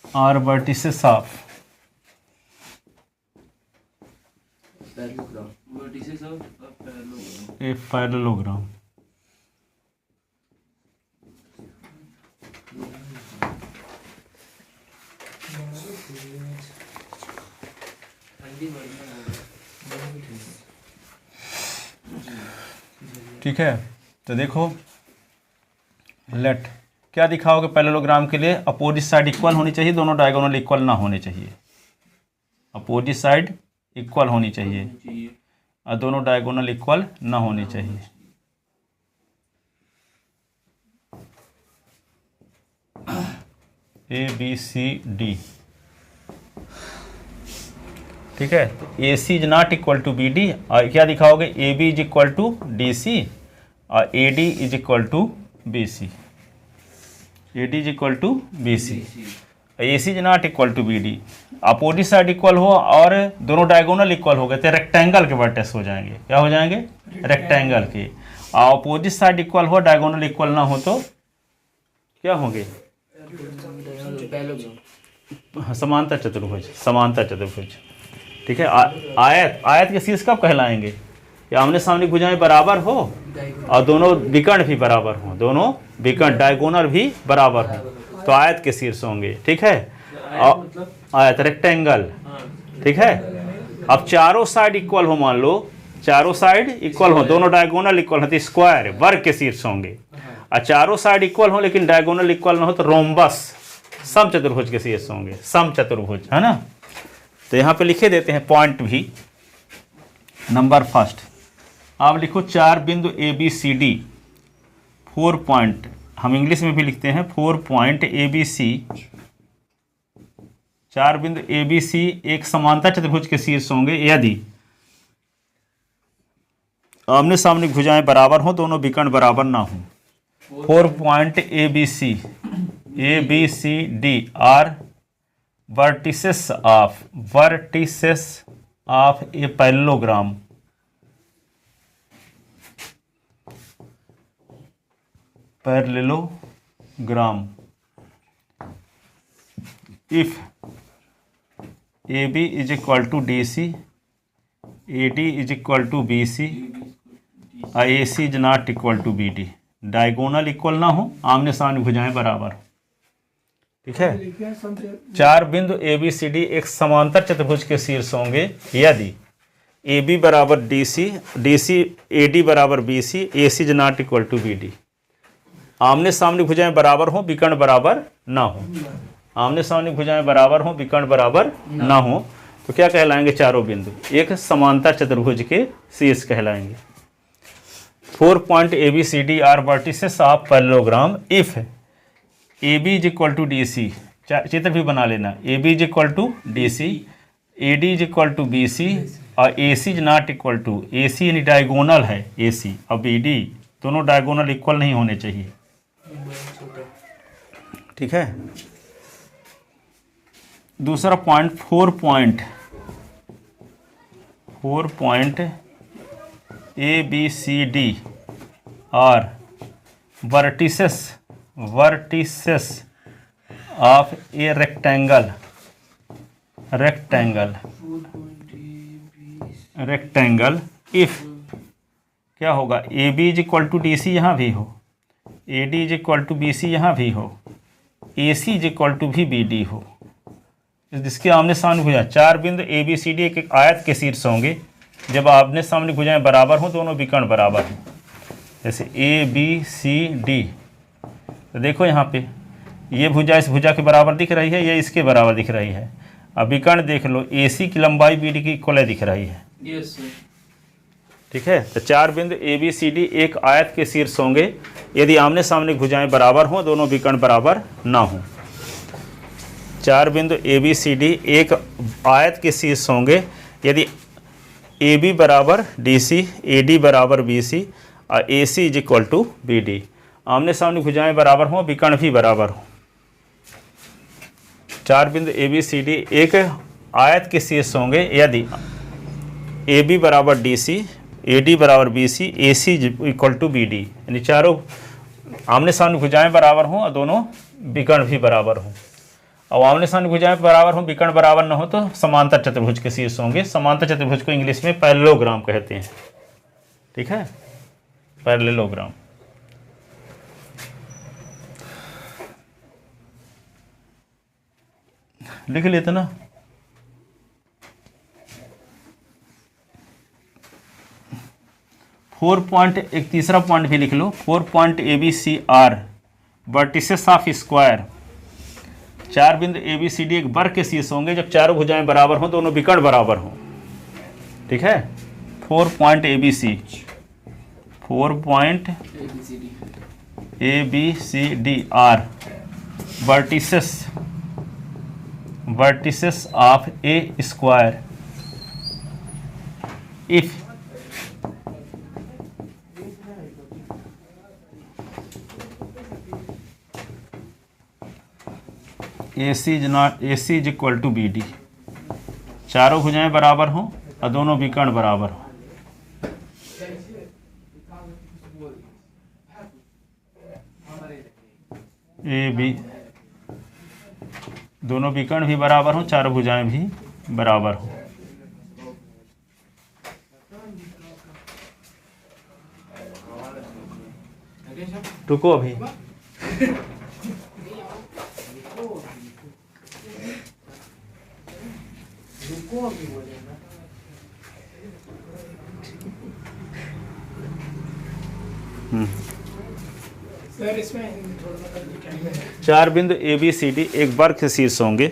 Are vertices of vertices of parallelogram. A parallelogram. ठीक है, तो देखो लेट क्या दिखाओगे पैरेललोग्राम के लिए? अपोजिट साइड इक्वल होनी चाहिए, दोनों डायगोनल इक्वल ना होने चाहिए। अपोजिट साइड इक्वल होनी चाहिए और दोनों डायगोनल इक्वल ना होनी चाहिए। ए बी सी डी, ठीक है। तो A C is not equal to B D, और क्या दिखाओगे? A B is equal to D C और A D is equal to B C. A D is equal to B C, A C is not equal to B D. Opposite side equal हो और दोनों diagonal equal हो गए तो rectangle के vertex हो जाएंगे। क्या हो जाएंगे? रेक्टेंगल के। और अपोजिट साइड इक्वल हो, डायगोनल इक्वल ना हो तो क्या होंगे? समांतर चतुर्भुज, समांतर चतुर्भुज। ठीक है। आयत, आयत के शीर्ष कब कहलाएंगे? या आमने सामने भुजाएं बराबर हो और दोनों विकर्ण भी बराबर हो, दोनों विकर्ण डायगोनल भी बराबर हो तो आयत के शीर्ष होंगे। ठीक है। आयत रेक्टेंगल, ठीक है। अब चारों साइड इक्वल हो, मान लो चारों साइड इक्वल हो, दोनों डायगोनल इक्वल हो तो स्क्वायर, वर्ग के शीर्ष होंगे। और चारों साइड इक्वल हो लेकिन डायगोनल इक्वल ना हो तो रोम्बस, समचतुर्भुज के शीर्ष होंगे, समचतुर्भुज, है ना। तो यहाँ पे लिखे देते हैं पॉइंट भी। नंबर फर्स्ट आप लिखो 4 बिंदु A B C D, 4 point, हम इंग्लिश में भी लिखते हैं 4 पॉइंट ए बी सी, 4 बिंदु ए बी सी एक समांतर चतुर्भुज के शीर्ष होंगे यदि आमने सामने भुजाएं बराबर हो, दोनों विकर्ण बराबर ना हो। 4 point A B C D are vertices of a parallelogram, parallelogram if AB is equal to DC, AD is equal to BC, AC is not equal to BD, diagonal equal ना हो, आमने सामने भुजाएं बराबर हो। ठीक है। 4 बिंदु ABCD एक समांतर चतुर्भुज के शीर्ष होंगे यदि AB बराबर DC, AD बराबर BC, AC is not equal to BD, आमने सामने भुजाएं बराबर हो, विकर्ण बराबर ना हो। आमने सामने भुजाएं बराबर हो, विकर्ण बराबर ना हो तो क्या कहलाएंगे? चारों बिंदु एक समांतर चतुर्भुज के शीर्ष कहलाएंगे। 4 point A B C D are vertices of parallelogram if A B is equal to D C, चित्र भी बना लेना, A B is equal to D C, A D is equal to B C और A C is not equal to, A C यानी diagonal है A C और B D, दोनों diagonal equal नहीं होने चाहिए। ठीक है। दूसरा point 4 point A B C D और vertices of a rectangle if क्या होगा? A B is equal to D C यहाँ भी हो, A D is equal to B C यहाँ भी हो, A C is equal to भी बी डी हो, जिसके आमने सामने भुजाएं 4 बिंदु ए बी सी डी एक आयत के शीर्ष होंगे जब आमने सामने भुजाएं बराबर हो, दोनों विकर्ण बराबर हो। जैसे ए बी सी डी, तो देखो यहाँ पे ये भुजा इस भुजा के बराबर दिख रही है, ये इसके बराबर दिख रही है। अब विकर्ण देख लो, ए सी की लंबाई बी डी की इक्वल दिख रही है। Yes sir. ठीक है। तो 4 बिंदु ए बी सी डी एक आयत के शीर्ष होंगे यदि आमने सामने भुजाएं बराबर हों, दोनों विकर्ण बराबर ना हों। 4 बिंदु ए बी सी डी एक आयत के शीर्ष होंगे यदि ए बी बराबर डी सी, ए डी बराबर बी सी और A C is equal to B D. आमने सामने भुजाएं बराबर हों, विकर्ण भी बराबर हों। 4 बिंदु ए बी सी डी एक आयत के शीर्ष होंगे यदि ए बी बराबर डी सी, ए डी बराबर B C, A C equal to B D. यानी चारों आमने सामने भुजाएं बराबर हों और दोनों विकर्ण भी बराबर हों। और आमने सामने भुजाएं बराबर हों, विकर्ण बराबर न हो तो समांतर चतुर्भुज के शीर्ष होंगे। समांतर चतुर्भुज को इंग्लिश में पैरेललोग्राम कहते हैं। ठीक है, पैरेललोग्राम। लिख लेते ना। एक तीसरा पॉइंट भी लिख लो। 4 point A B C are vertices of square. 4 बिंदु ए बी सी डी एक वर्ग के शीर्ष होंगे जब चारों भुजाएं बराबर हों, दोनों विकर्ण बराबर हों। ठीक है। 4 point A B C, 4 point A B C D are vertices of a square if AC is equal to B D. चारों भुजाएं बराबर हों और दोनों विकर्ण बराबर हों। ए बी दोनों विकर्ण भी बराबर हों, चारों भुजाएं भी बराबर हों। रुको अभी। सर इसमें थोड़ा 4 बिंदु ए बी सी डी एक वर्ग के शीर्ष होंगे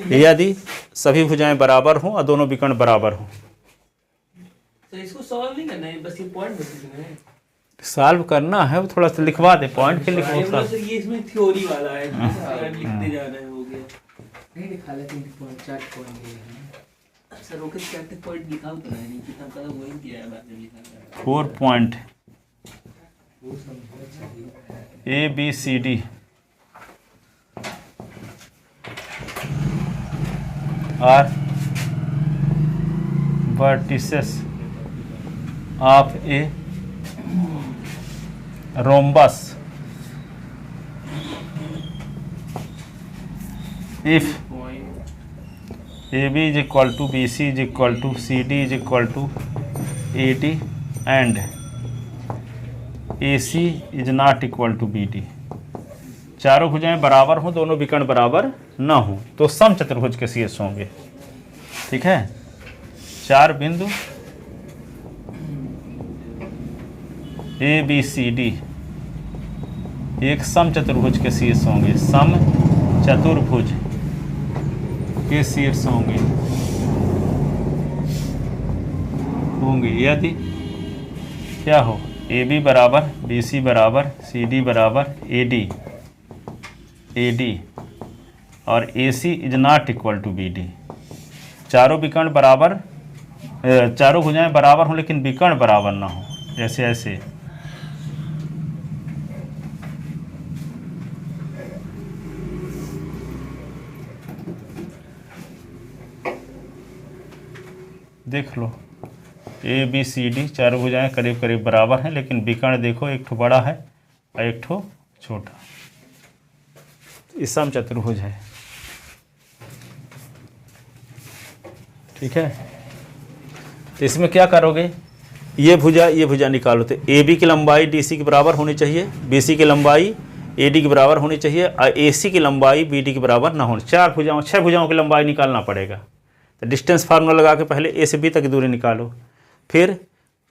यदि सभी भुजाएं बराबर हों और दोनों विकर्ण बराबर हों। तो इसको सॉल्व नहीं करना है, बस ये पॉइंट बदलना है। सॉल्व करना है, वो थोड़ा सा लिखवा दे, पॉइंट के लिखो ये सब। ये इसमें थ्योरी वाला है, लिखते जाना है, हो गया। नहीं लिखा लेते हैं पॉइंट 4 पॉइंट। सर रोके कहते पॉइंट लिखा होता है, नहीं कितना कदम वही किया है बाद में लिखा। 4 point A B C D are vertices of a rhombus if AB is equal to BC is equal to CD is equal to AD and AC is not equal to BD। चारों भुजाएं बराबर हों, दोनों विकर्ण बराबर न हों तो सम चतुर्भुज के शीर्ष होंगे। ठीक है। 4 बिंदु ए बी सी डी एक सम चतुर्भुज के शीर्ष होंगे। सम चतुर्भुज के शीर्ष होंगे यदि क्या हो, ए बी बराबर बी सी बराबर सी डी बराबर ए डी और A C is not equal to B D. चारों विकर्ण बराबर, चारों भुजाएं बराबर हों लेकिन विकर्ण बराबर ना हो, जैसे ऐसे। देख लो ए बी सी डी चारों भुजाएं करीब करीब बराबर हैं लेकिन विकर्ण देखो, एक ठो बड़ा है और एक ठो छोटा। इस सम चतुर्भुज है। ठीक है। तो इसमें क्या करोगे, ये भुजा निकालो। तो ए बी की लंबाई डी सी के बराबर होनी चाहिए, बी सी की लंबाई ए डी के बराबर होनी चाहिए और ए सी की लंबाई बी डी के बराबर ना होनी। 6 भुजाओं की लंबाई निकालना पड़ेगा। तो डिस्टेंस फार्मूला लगा के पहले ए से बी तक की दूरी निकालो, फिर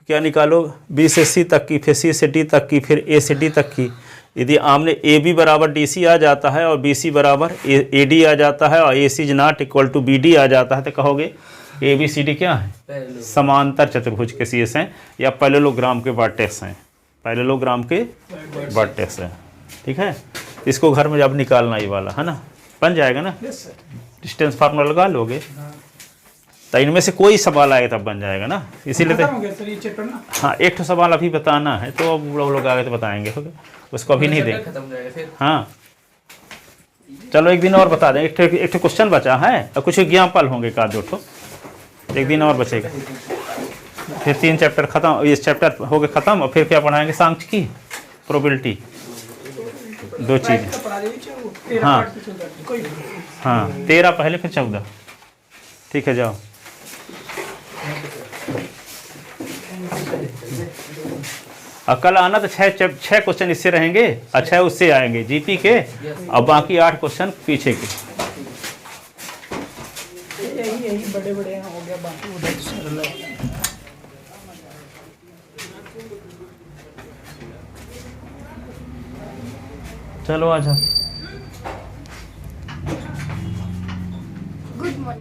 क्या निकालो, बी से सी तक की, फिर सी से डी तक की, फिर ए से डी तक की। यदि आमने ए बी बराबर डी सी आ जाता है और बी सी बराबर ए डी आ जाता है और A C is not equal to B D आ जाता है तो कहोगे ABCD क्या है? पहले समांतर चतुर्भुज के सीएस हैं या पैरेललोग्राम के वर्टेक्स हैं, पैरेललोग्राम के वर्टेक्स हैं। ठीक है, इसको घर में जब निकालना ये वाला है ना, बन जाएगा ना, यस सर। डिस्टेंस फार्मूला लगा लोगे हाँ तो इनमें से कोई सवाल आए तब बन जाएगा ना, इसीलिए खत्म तो। हो गया सर ये चैप्टर ना। हाँ, एक तो सवाल अभी बताना है तो अब लोग आगे तो बताएंगे, हो गया, उसको अभी नहीं देंगे। खत्म हो जाएगा फिर। हाँ चलो एक दिन और बता दें, एक क्वेश्चन बचा है और कुछ एग्जाम्पल होंगे एक आध दो ठो, एक दिन और बचेगा, फिर 3 चैप्टर खत्म, ये चैप्टर हो गए खत्म। और फिर क्या पढ़ाएंगे? सांख्यिकी, प्रोबेबिलिटी, 2 चीज़। Right का पढ़ा दीजिए, वो 13 हाँ। पार्ट पे चल जाती है, कोई नहीं। हाँ 13 पहले फिर 14। ठीक है जाओ। और कल आना तो 6 क्वेश्चन इससे रहेंगे और 6 उससे आएंगे जीपी के, और बाकी 8 क्वेश्चन पीछे के। यही बड़े बड़े हैं, हो गया, बाकी उधर सरल है। चलो आजा। Good morning.